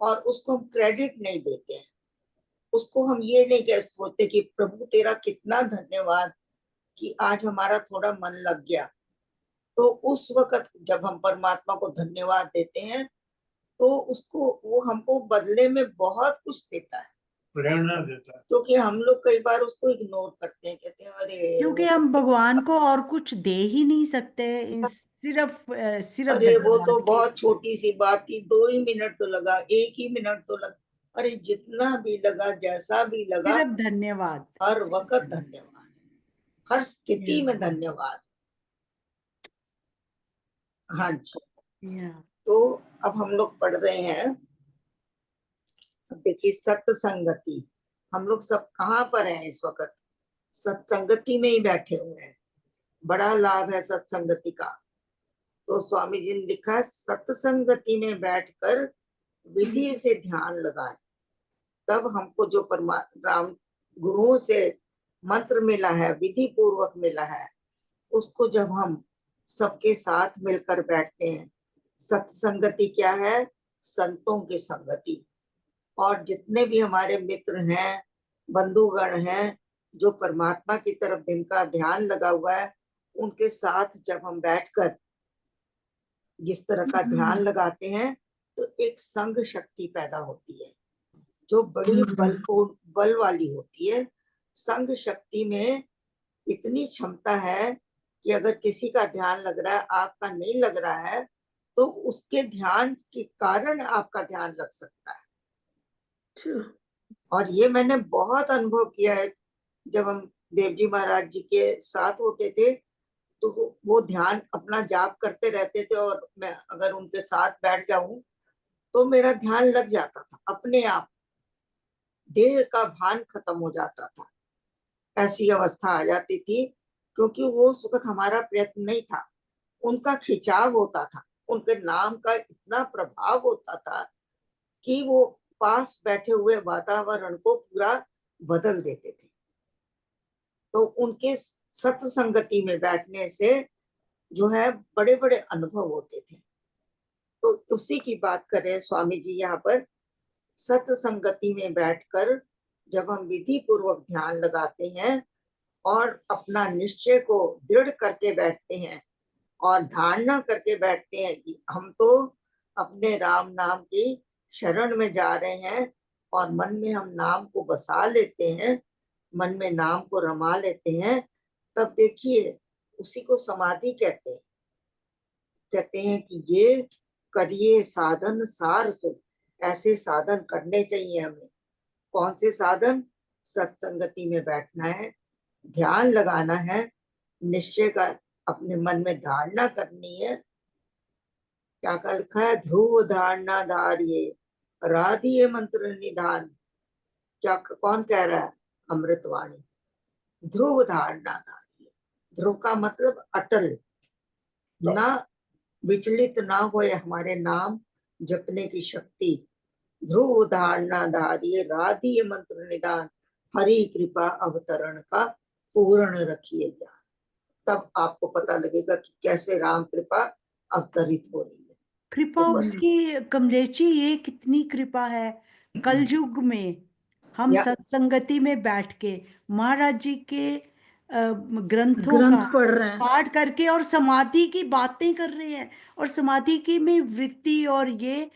और उसको हम क्रेडिट नहीं देते हैं, उसको हम ये नहीं कह सोचते कि प्रभु तेरा कितना धन्यवाद कि आज हमारा थोड़ा मन लग गया। तो उस वक्त जब हम परमात्मा को धन्यवाद देते हैं तो उसको वो हमको बदले में बहुत कुछ देता है,
प्रेरणा देता है।
क्योंकि हम लोग कई बार उसको इग्नोर करते हैं, कहते हैं अरे
क्योंकि हम भगवान को और कुछ दे ही नहीं सकते, सिर्फ
अरे वो तो
धन्यवाद के
बहुत
सिवा।
छोटी सी बात थी, 2 ही मिनट तो लगा, 1 ही मिनट तो लगा, अरे जितना भी लगा, जैसा भी लगा,
सिर्फ धन्यवाद।
हर वक्त धन्यवाद, हर स्थिति में धन्यवाद। हाँ जी।
या
तो अब हम लोग पढ़ रहे हैं, अब देखिए सत्संगति। हम लोग सब कहाँ पर हैं इस वक्त? सत्संगति में ही बैठे हुए हैं। बड़ा लाभ है सत्संगति का। तो स्वामी जी ने लिखा है, सत्संगति में बैठकर विधि से ध्यान लगाएं। तब हमको जो राम गुरुओं से मंत्र मिला है, विधि पूर्वक मिला है, उसको जब हम सबके साथ मिलकर बैठते हैं। सत्संगति क्या है? संतों की संगति। और जितने भी हमारे मित्र हैं, बंधुगण हैं, जो परमात्मा की तरफ जिनका ध्यान लगा हुआ है, उनके साथ जब हम बैठकर जिस तरह का ध्यान लगाते हैं तो एक संग शक्ति पैदा होती है जो बड़ी बल वाली होती है। संग शक्ति में इतनी क्षमता है कि अगर किसी का ध्यान लग रहा है, आपका नहीं लग रहा है, तो उसके ध्यान के कारण आपका ध्यान लग सकता है। और ये मैंने बहुत अनुभव किया है। जब हम देवजी महाराज जी के साथ होते थे तो वो ध्यान अपना जाप करते रहते थे और मैं अगर उनके साथ बैठ जाऊं तो मेरा ध्यान लग जाता था अपने आप, देह का भान खत्म हो जाता था, ऐसी अवस्था आ जाती थी। क्योंकि वो उस वक्त हमारा प्रयत्न नहीं था, उनका खिंचाव होता था, उनके नाम का इतना प्रभाव होता था कि वो पास बैठे हुए वातावरण को पूरा बदल देते थे। तो उनके सत्संगति में बैठने से जो है बड़े बड़े अनुभव होते थे। तो उसी की बात करें स्वामी जी यहाँ पर। सत्संगति में बैठकर जब हम विधि पूर्वक ध्यान लगाते हैं और अपना निश्चय को दृढ़ करके बैठते हैं और धारणा करके बैठते हैं कि हम तो अपने राम नाम की शरण में जा रहे हैं, और मन में हम नाम को बसा लेते हैं, मन में नाम को रमा लेते हैं, तब देखिए उसी को समाधि कहते हैं। कहते हैं कि ये करिए साधन सार सुख। ऐसे साधन करने चाहिए हमें। कौन से साधन? सत्संगति में बैठना है, ध्यान लगाना है, निश्चय का अपने मन में धारणा करनी है। क्या क्या लिखा है? ध्रुव धारणा धारिये राधिये मंत्र निधान। क्या कौन कह रहा है? अमृतवाणी। ध्रुव धारणा धारिये। ध्रुव का मतलब अटल, ना विचलित ना होए हमारे नाम जपने की शक्ति। ध्रुव धारणा धारिये राधिये मंत्र निदान, हरि कृपा अवतरण का पूर्ण रखिए ज्ञान। तब आपको पता लगेगा कि कैसे राम कृपा अवतरित हो रही है।
कृपा
तो बस
उसकी, कमलेश जी ये कितनी कृपा है कलयुग में। हम
या
सत्संगति में बैठ के महाराज जी के ग्रंथों
ग्रंथ
का
पढ़ रहे हैं।
पाठ करके और समाधि की बातें कर रहे हैं, और समाधि की में वृत्ति, और ये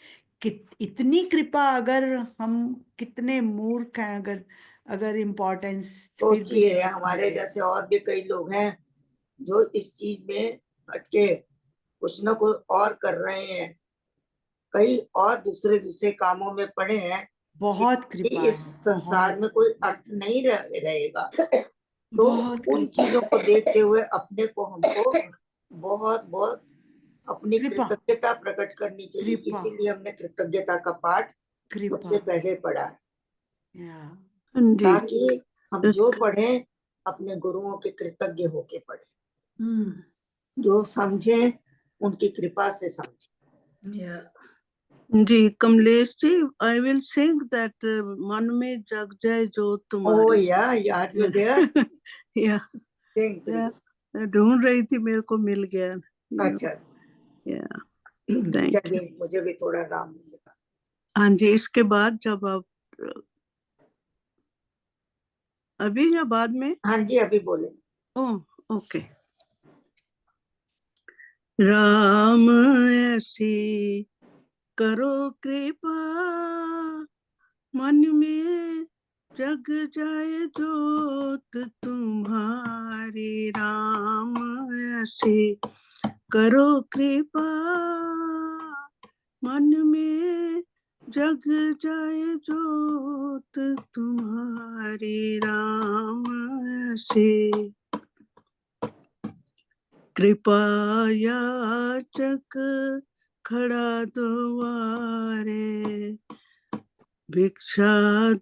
इतनी कृपा, अगर हम कितने मूर्ख हैं अगर अगर इम्पोर्टेंस फिर भी
सोचिए,
नहीं
हमारे
समझे।
जैसे और भी कई लोग हैं जो इस चीज में हटके कुछ न कुछ और कर रहे हैं, कई और दूसरे दूसरे कामों में पड़े हैं।
बहुत
कि
कृपा
इस
है,
संसार
बहुत
में कोई अर्थ नहीं रहेगा। तो
बहुत
उन
कृपा
चीजों को देखते हुए अपने को हमको बहुत बहुत अपनी
कृपा
कृतज्ञता प्रकट करनी चाहिए।
कृपा
इसीलिए हमने कृतज्ञता का पाठ
कृपा
सबसे पहले पढ़ा है,
या
जी
ताकि हम जो पढ़ें अपने गुरुओं के कृतज्ञ होके पढ़ें, जो समझे उनकी कृपा से समझे।
या
जी Kamlesh ji, I will sing that मन में जग जाए जोत
Oh
तुम्हारी।
yeah, yeah, you're there.
या
Sing please.
ढूंढ रही थी, मेरे को मिल गया।
अच्छा,
या थैंक यू।
चलिए, मुझे भी थोड़ा आराम मिलेगा।
हाँ जी, इसके बाद जब आप अभी या बाद में?
हाँ जी, अभी बोले।
Oh okay. राम ऐसी करो कृपा, मन में जग जाए जोत तुम्हारी। राम ऐसी करो कृपा, मन में जग जाए जोत तुम्हारी। राम ऐसी कृपा याचक खड़ा द्वारे, भिक्षा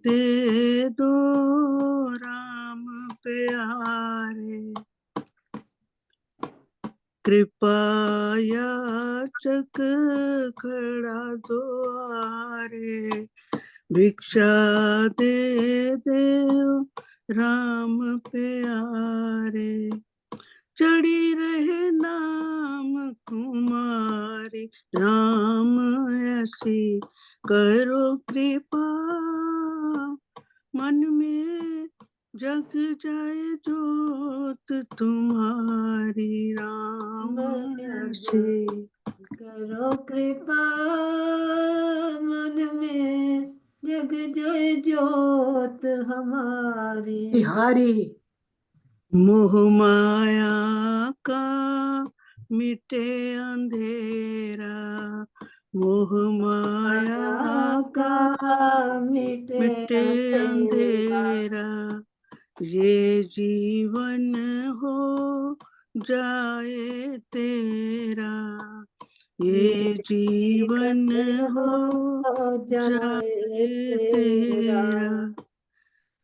दे दो राम प्यारे। कृपा याचक खड़ा द्वारे, भिक्षा दे दो राम प्यारे। चढ़ी रहे नाम कुमारी, राम ऐसी करो कृपा, मन में जग जाए जोत तुम्हारी। राम ऐसी
करो कृपा, मन में जग जाए जोत हमारी।
बिहारी
मोह माया का मिटे अंधेरा, मोह माया का मिटे अंधेरा। ये जीवन हो जाए तेरा, ये जीवन हो जाए तेरा।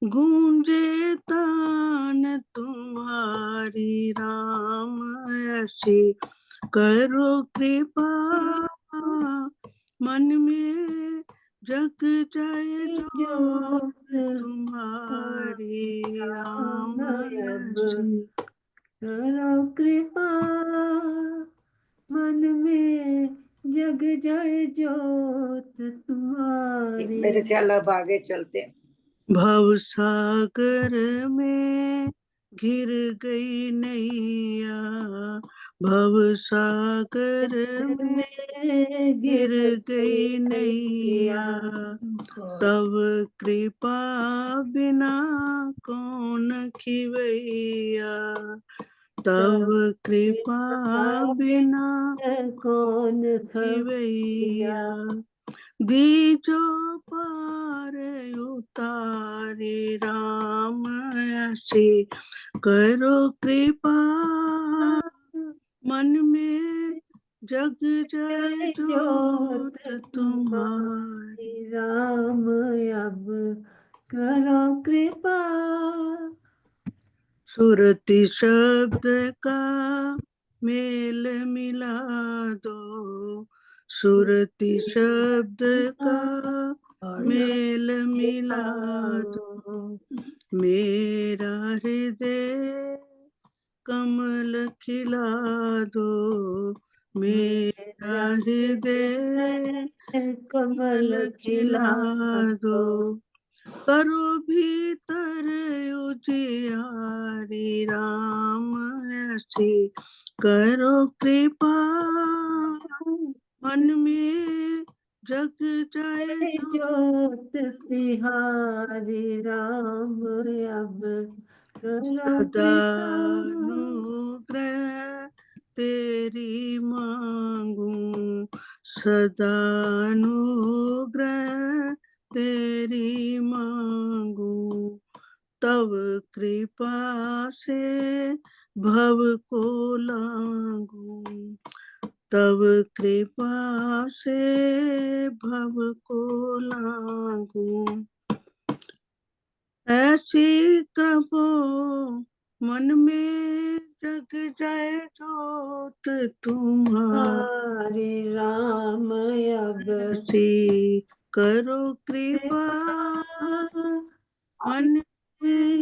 गूंजे तान तुम्हारी, राम ऐसी करो कृपा, मन में जग जाए जोत तुम्हारी। राम ऐसी
करो कृपा, मन में जग जाए जोत तुम्हारी।
मेरे ख्याल अब आगे चलते हैं।
भव सागर में घिर गई नैया, भव सागर में गिर गई नैया। तब कृपा बिना कौन खिवैया, तब कृपा बिना
कौन
खिवैया। दीजो पार उतारे, राम ऐसी करो कृपा, मन में जग जाए जोत तुम्हारी।
राम अब करो कृपा।
सुरति शब्द का मेल मिला दो, सुरति शब्द का मेल मिला दो। मेरा हृदय कमल खिला दो, मेरा हृदय कमल खिला दो। करो भीतर उजियारी राम ऐसी करो कृपा मन में जग जाए
ज्योत तिहारी राम अब करो कृपा
सदानुग्रह तेरी मांगू सदानुग्रह तेरी मांगू तब कृपा से भव को लांगू तब कृपा से भव को लांगू ऐसी तपो मन में जग जाए जोत तुम्हारी
राम अब
ऐसी करो कृपा मन में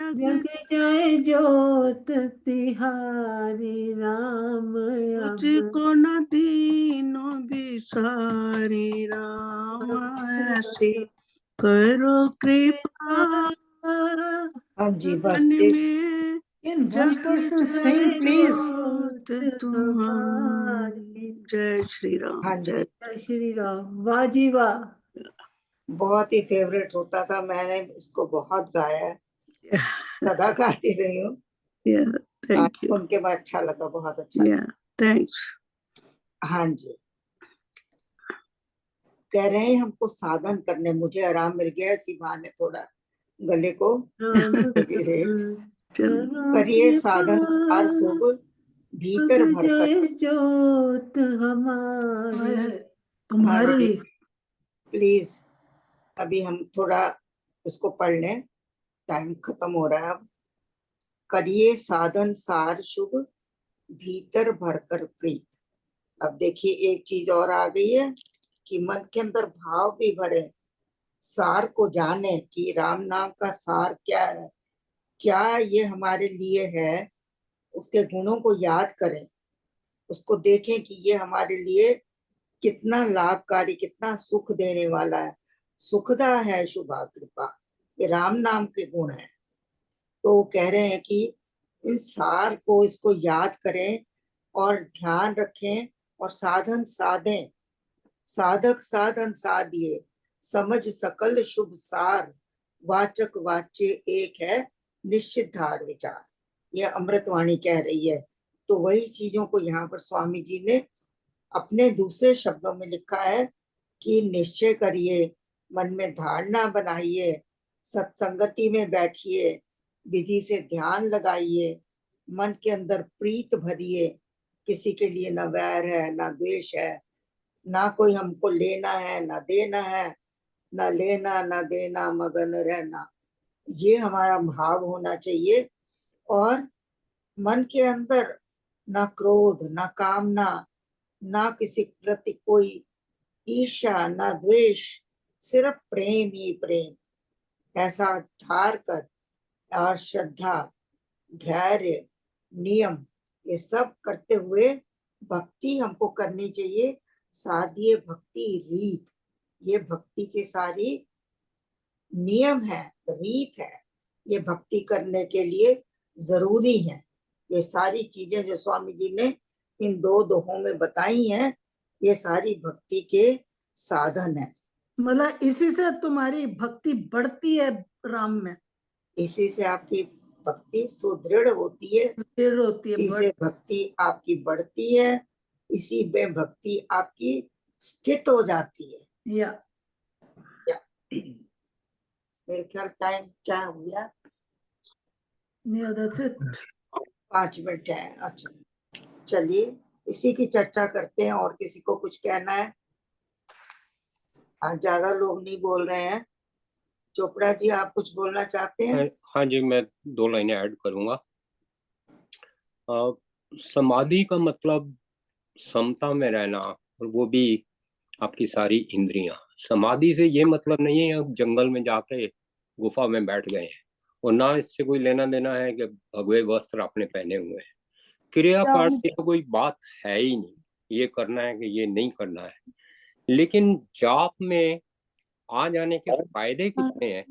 जग जाए जोत तिहारी राम अब
तुझको न दीनो बिसारी राम ऐसी करो कृपा
हाँ जी, बस
मन
एक
में
Can one person sing, please?
जोत तुम्हारी जय श्री राम
हाँ जी,
जय श्री राम। वाह जी वाह।
बहुत ही फेवरेट होता था, मैंने इसको बहुत गाया है, सदा गाती रही हूँ।
Yeah, thank you.
सुन के बाद अच्छा लगा, बहुत अच्छा
Yeah, thanks.
हाँ जी, कह रहे हैं हमको साधन करने, मुझे आराम मिल गया इसी बहाने, थोड़ा गले को करिए साधन सार शुभ भीतर भरकर
जोत हमारी
तुम्हारी
प्लीज अभी हम थोड़ा इसको पढ़ लें, टाइम खत्म हो रहा है अब। करिए साधन सार शुभ भीतर भरकर प्रीत। अब देखिए एक चीज और आ गई है कि मन के अंदर भाव भी भरे, सार को जाने कि राम नाम का सार क्या है, क्या ये हमारे लिए है, उसके गुणों को याद करें, उसको देखें कि ये हमारे लिए कितना लाभकारी, कितना सुख देने वाला है, सुखदा है शुभा कृपा, ये राम नाम के गुण है। तो कह रहे हैं कि इन सार को, इसको याद करें और ध्यान रखें और साधन साधें। साधक साधन साधिए समझ सकल शुभ सार, वाचक वाच्य एक है निश्चित धार विचार, यह अमृतवाणी कह रही है। तो वही चीजों को यहाँ पर स्वामी जी ने अपने दूसरे शब्दों में लिखा है कि निश्चय करिए, मन में धारणा बनाइए, सत्संगति में बैठिए, विधि से ध्यान लगाइए, मन के अंदर प्रीत भरिए, किसी के लिए न वैर है न द्वेष है, ना कोई हमको लेना है ना देना है, ना लेना ना देना मगन रहना, ये हमारा भाव होना चाहिए। और मन के अंदर ना क्रोध ना कामना, ना किसी प्रति कोई ईर्ष्या ना द्वेष, सिर्फ प्रेम ही प्रेम, ऐसा धार कर और श्रद्धा धैर्य नियम ये सब करते हुए भक्ति हमको करनी चाहिए। साधिए भक्ति रीत, ये भक्ति के सारी नियम है, रीत है, ये भक्ति करने के लिए जरूरी है। ये सारी चीजें जो स्वामी जी ने इन दो दोहों में बताई हैं, ये सारी भक्ति के साधन है।
मतलब इसी से तुम्हारी भक्ति बढ़ती है राम में,
इसी से आपकी भक्ति सुदृढ़ होती है,
दृढ़ होती है,
इसी से भक्ति आपकी बढ़ती है, इसी में भक्ति आपकी स्थित हो जाती है।
या
मेरे ख्याल टाइम क्या हो गया,
Yeah, that's it.
5 मिनट है। अच्छा चलिए इसी की चर्चा करते हैं, और किसी को कुछ कहना है? आज ज्यादा लोग नहीं बोल रहे हैं। चोपड़ा जी आप कुछ बोलना चाहते हैं?
हाँ जी, मैं 2 लाइनें ऐड करूंगा। समाधि का मतलब समता में रहना, और वो भी आपकी सारी इंद्रियां। समाधि से ये मतलब नहीं है आप जंगल में जाके गुफा में बैठ गए हैं, और ना इससे कोई लेना देना है कि भगवे वस्त्र आपने पहने हुए हैं। क्रिया पाठ की तो कोई बात है ही नहीं, ये करना है कि ये नहीं करना है। लेकिन जाप में आ जाने के फायदे कितने हैं,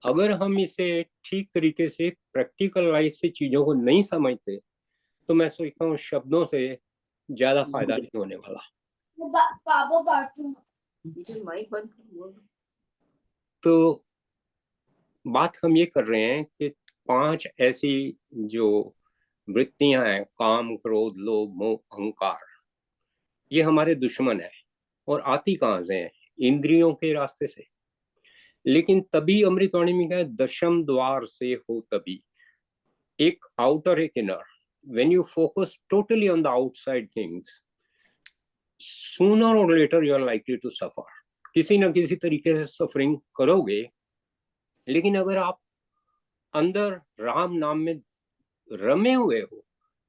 अगर हम इसे ठीक तरीके से प्रैक्टिकल लाइफ से चीजों को नहीं समझते तो मैं सोचता हूँ शब्दों से ज्यादा फायदा नहीं होने वाला। तो बात हम ये कर रहे हैं कि 5 ऐसी जो वृत्तियां हैं, काम, क्रोध, लोभ, मोह, अहंकार, ये हमारे दुश्मन है और आती कहां से है? इंद्रियों के रास्ते से। लेकिन तभी अमृतवाणी में कहा दशम द्वार से हो तभी, एक आउटर एक inner. When you focus totally on the outside things, sooner or later you are likely to suffer. किसी ना किसी तरीके से सफरिंग करोगे, लेकिन अगर आप अंदर राम नाम में रमे हुए हो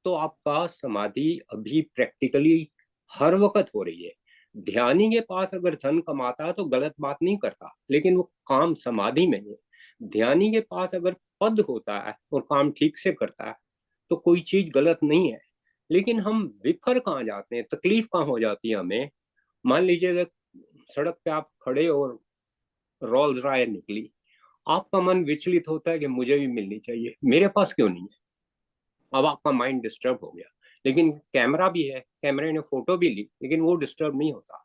तो आपका समाधि अभी प्रैक्टिकली हर वक्त हो रही है। ध्यानी के पास अगर धन कमाता है तो गलत बात नहीं करता, लेकिन वो काम समाधि में है। ध्यानी के पास अगर पद होता है और काम ठीक से करता है तो कोई चीज गलत नहीं है। लेकिन हम विफर कहाँ जाते हैं, तकलीफ कहाँ हो जाती है हमें। मान लीजिए अगर सड़क पे आप खड़े और रोल्स रॉयस निकली, आपका मन विचलित होता है कि मुझे भी मिलनी चाहिए, मेरे पास क्यों नहीं है। अब आपका माइंड डिस्टर्ब हो गया। लेकिन कैमरा भी है, कैमरे ने फोटो भी ली, लेकिन वो डिस्टर्ब नहीं होता।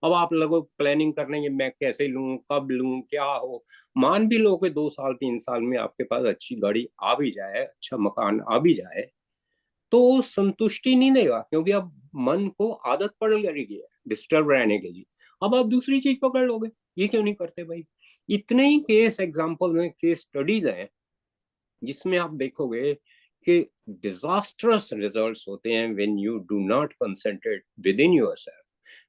अब आप लोगों प्लानिंग करने की मैं कैसे लूं, कब लूं, क्या हो। मान भी लो कि 2 साल 3 साल में आपके पास अच्छी गाड़ी आ भी जाए, अच्छा मकान आ भी जाए, तो संतुष्टि नहीं देगा, क्योंकि अब मन को आदत पड़ गई है डिस्टर्ब रहने के लिए। अब आप दूसरी चीज पकड़ लोगे। ये क्यों नहीं करते भाई? इतने ही केस एग्जाम्पल में, केस स्टडीज हैं जिसमें आप देखोगे कि डिजास्टरस रिजल्ट्स होते हैं when you do not concentrate with in yourself.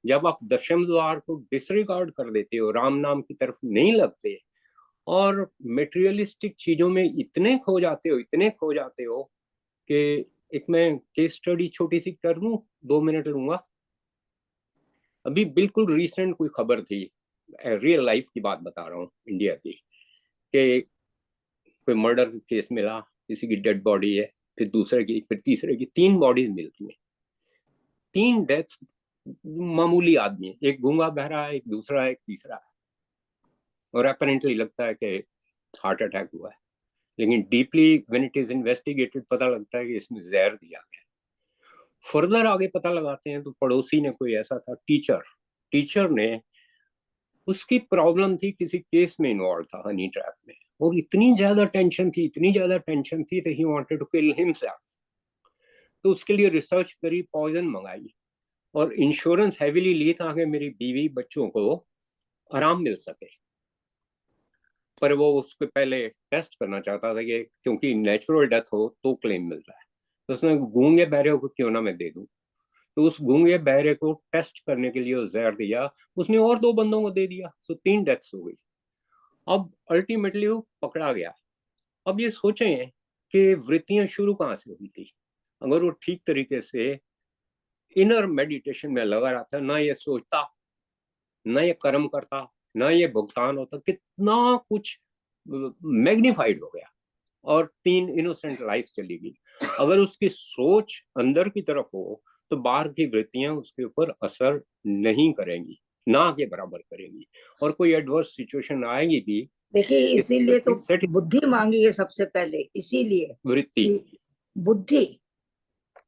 जब आप दशम द्वार को डिसरिगार्ड कर देते हो, राम नाम की तरफ नहीं लगते और मेटेरियलिस्टिक चीजों में इतने खो जाते हो, इतने खो जाते हो कि एक मैं केस स्टडी छोटी सी कर दूं, 2 मिनट लूंगा। अभी बिल्कुल रिसेंट कोई खबर थी, रियल लाइफ की बात बता रहा हूँ इंडिया की, कि कोई मर्डर केस मिला, किसी की डेड बॉडी है, फिर दूसरे की, फिर तीसरे की, 3 बॉडीज मिलती हैं। 3 डेथ्स मामूली आदमी है, एक गूंगा बहरा है, एक दूसरा है, एक तीसरा है, और अपेरेंटली लगता है कि हार्ट अटैक हुआ है। लेकिन deeply when it is investigated पता लगता है कि इसमें जहर दिया गया। फर्दर आगे पता लगाते हैं तो पड़ोसी ने, कोई ऐसा था टीचर ने, उसकी प्रॉब्लम थी, किसी केस में इन्वॉल्व था, हनी ट्रैप में, और इतनी ज्यादा टेंशन थी that he wanted to kill himself। तो उसके लिए रिसर्च करी, पॉइजन मंगाई और इंश्योरेंस हैवीली ली ताकि मेरी बीवी बच्चों को आराम मिल सके। पर वो उसके पहले टेस्ट करना चाहता था कि क्योंकि नेचुरल डेथ हो तो क्लेम मिलता है, तो उसने गूंगे बहरे को क्यों ना मैं दे दूं। तो उस गूंगे बहरे को टेस्ट करने के लिए वो जहर दिया, उसने और 2 बंदों को दे दिया, तो 3 डेथ्स हो गई। अब अल्टीमेटली वो पकड़ा गया। अब ये सोचें कि वृत्तियां शुरू कहाँ से हुई थी। अगर वो ठीक तरीके से इनर मेडिटेशन में लगा रहता, ना ये सोचता, ना ये कर्म करता, ना ये भुगतान होता, कितना कुछ मैग्निफाइड हो गया और 3 इनोसेंट लाइफ चली गई। अगर उसकी सोच अंदर की तरफ हो तो बाहर की वृत्तियां उसके ऊपर असर नहीं करेंगी, ना के बराबर करेंगी, और कोई एडवर्स सिचुएशन आएगी भी।
देखिए, इसीलिए तो बुद्धि मांगी है सबसे पहले, इसीलिए
वृत्ति,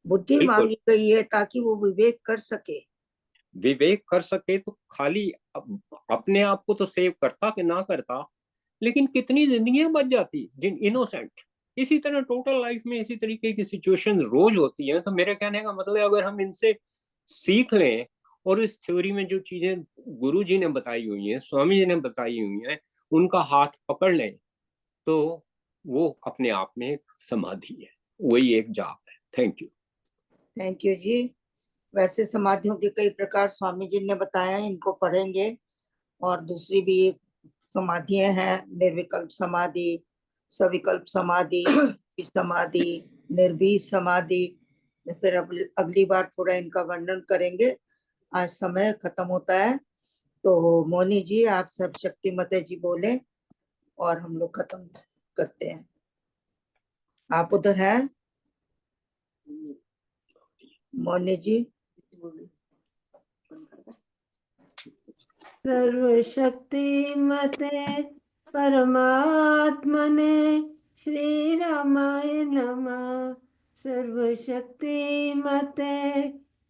बुद्धि मांगी गई है ताकि वो विवेक कर सके।
तो खाली अपने आप को तो सेव करता कि ना करता, लेकिन कितनी जिंदगियां बच जाती जिन इनोसेंट। इसी तरह टोटल लाइफ में इसी तरीके की सिचुएशन रोज होती हैं। तो मेरे कहने का मतलब है, अगर हम इनसे सीख लें और इस थ्योरी में जो चीजें गुरु जी ने बताई हुई हैं, स्वामी जी ने बताई हुई हैं, उनका हाथ पकड़ लें तो वो अपने आप में एक समाधि है, वही एक जाप है। थैंक
यू जी। वैसे समाधियों के कई प्रकार स्वामी जी ने बताया, इनको पढ़ेंगे। और दूसरी भी समाधियां हैं, निर्विकल्प समाधि, सविकल्प समाधि, समाधि, निर्भीक समाधि। फिर अगली बार थोड़ा इनका वर्णन करेंगे। आज समय खत्म होता है, तो मोनी जी आप सब शक्तिमती जी बोले और हम लोग खत्म करते हैं। आप उधर हैं मोनी जी?
सर्वशक्तिमते परमात्मने श्री रामाय नमः। सर्वशक्तिमते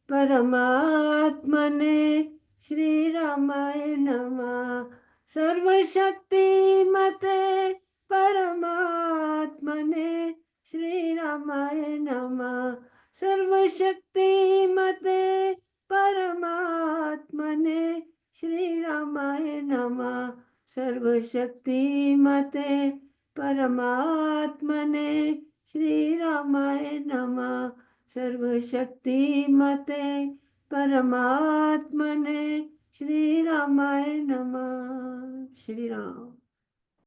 परमात्मने श्री रामाय नमः। सर्वशक्तिमते परमात्मने श्री रामाय नमः। सर्वशक्तिमते परमात्मने श्री रामाय नमः। सर्वशक्तिमते परमात्मने श्री रामाय नमः। सर्वशक्तिमते परमात्मने श्री रामाय नमः। श्री राम।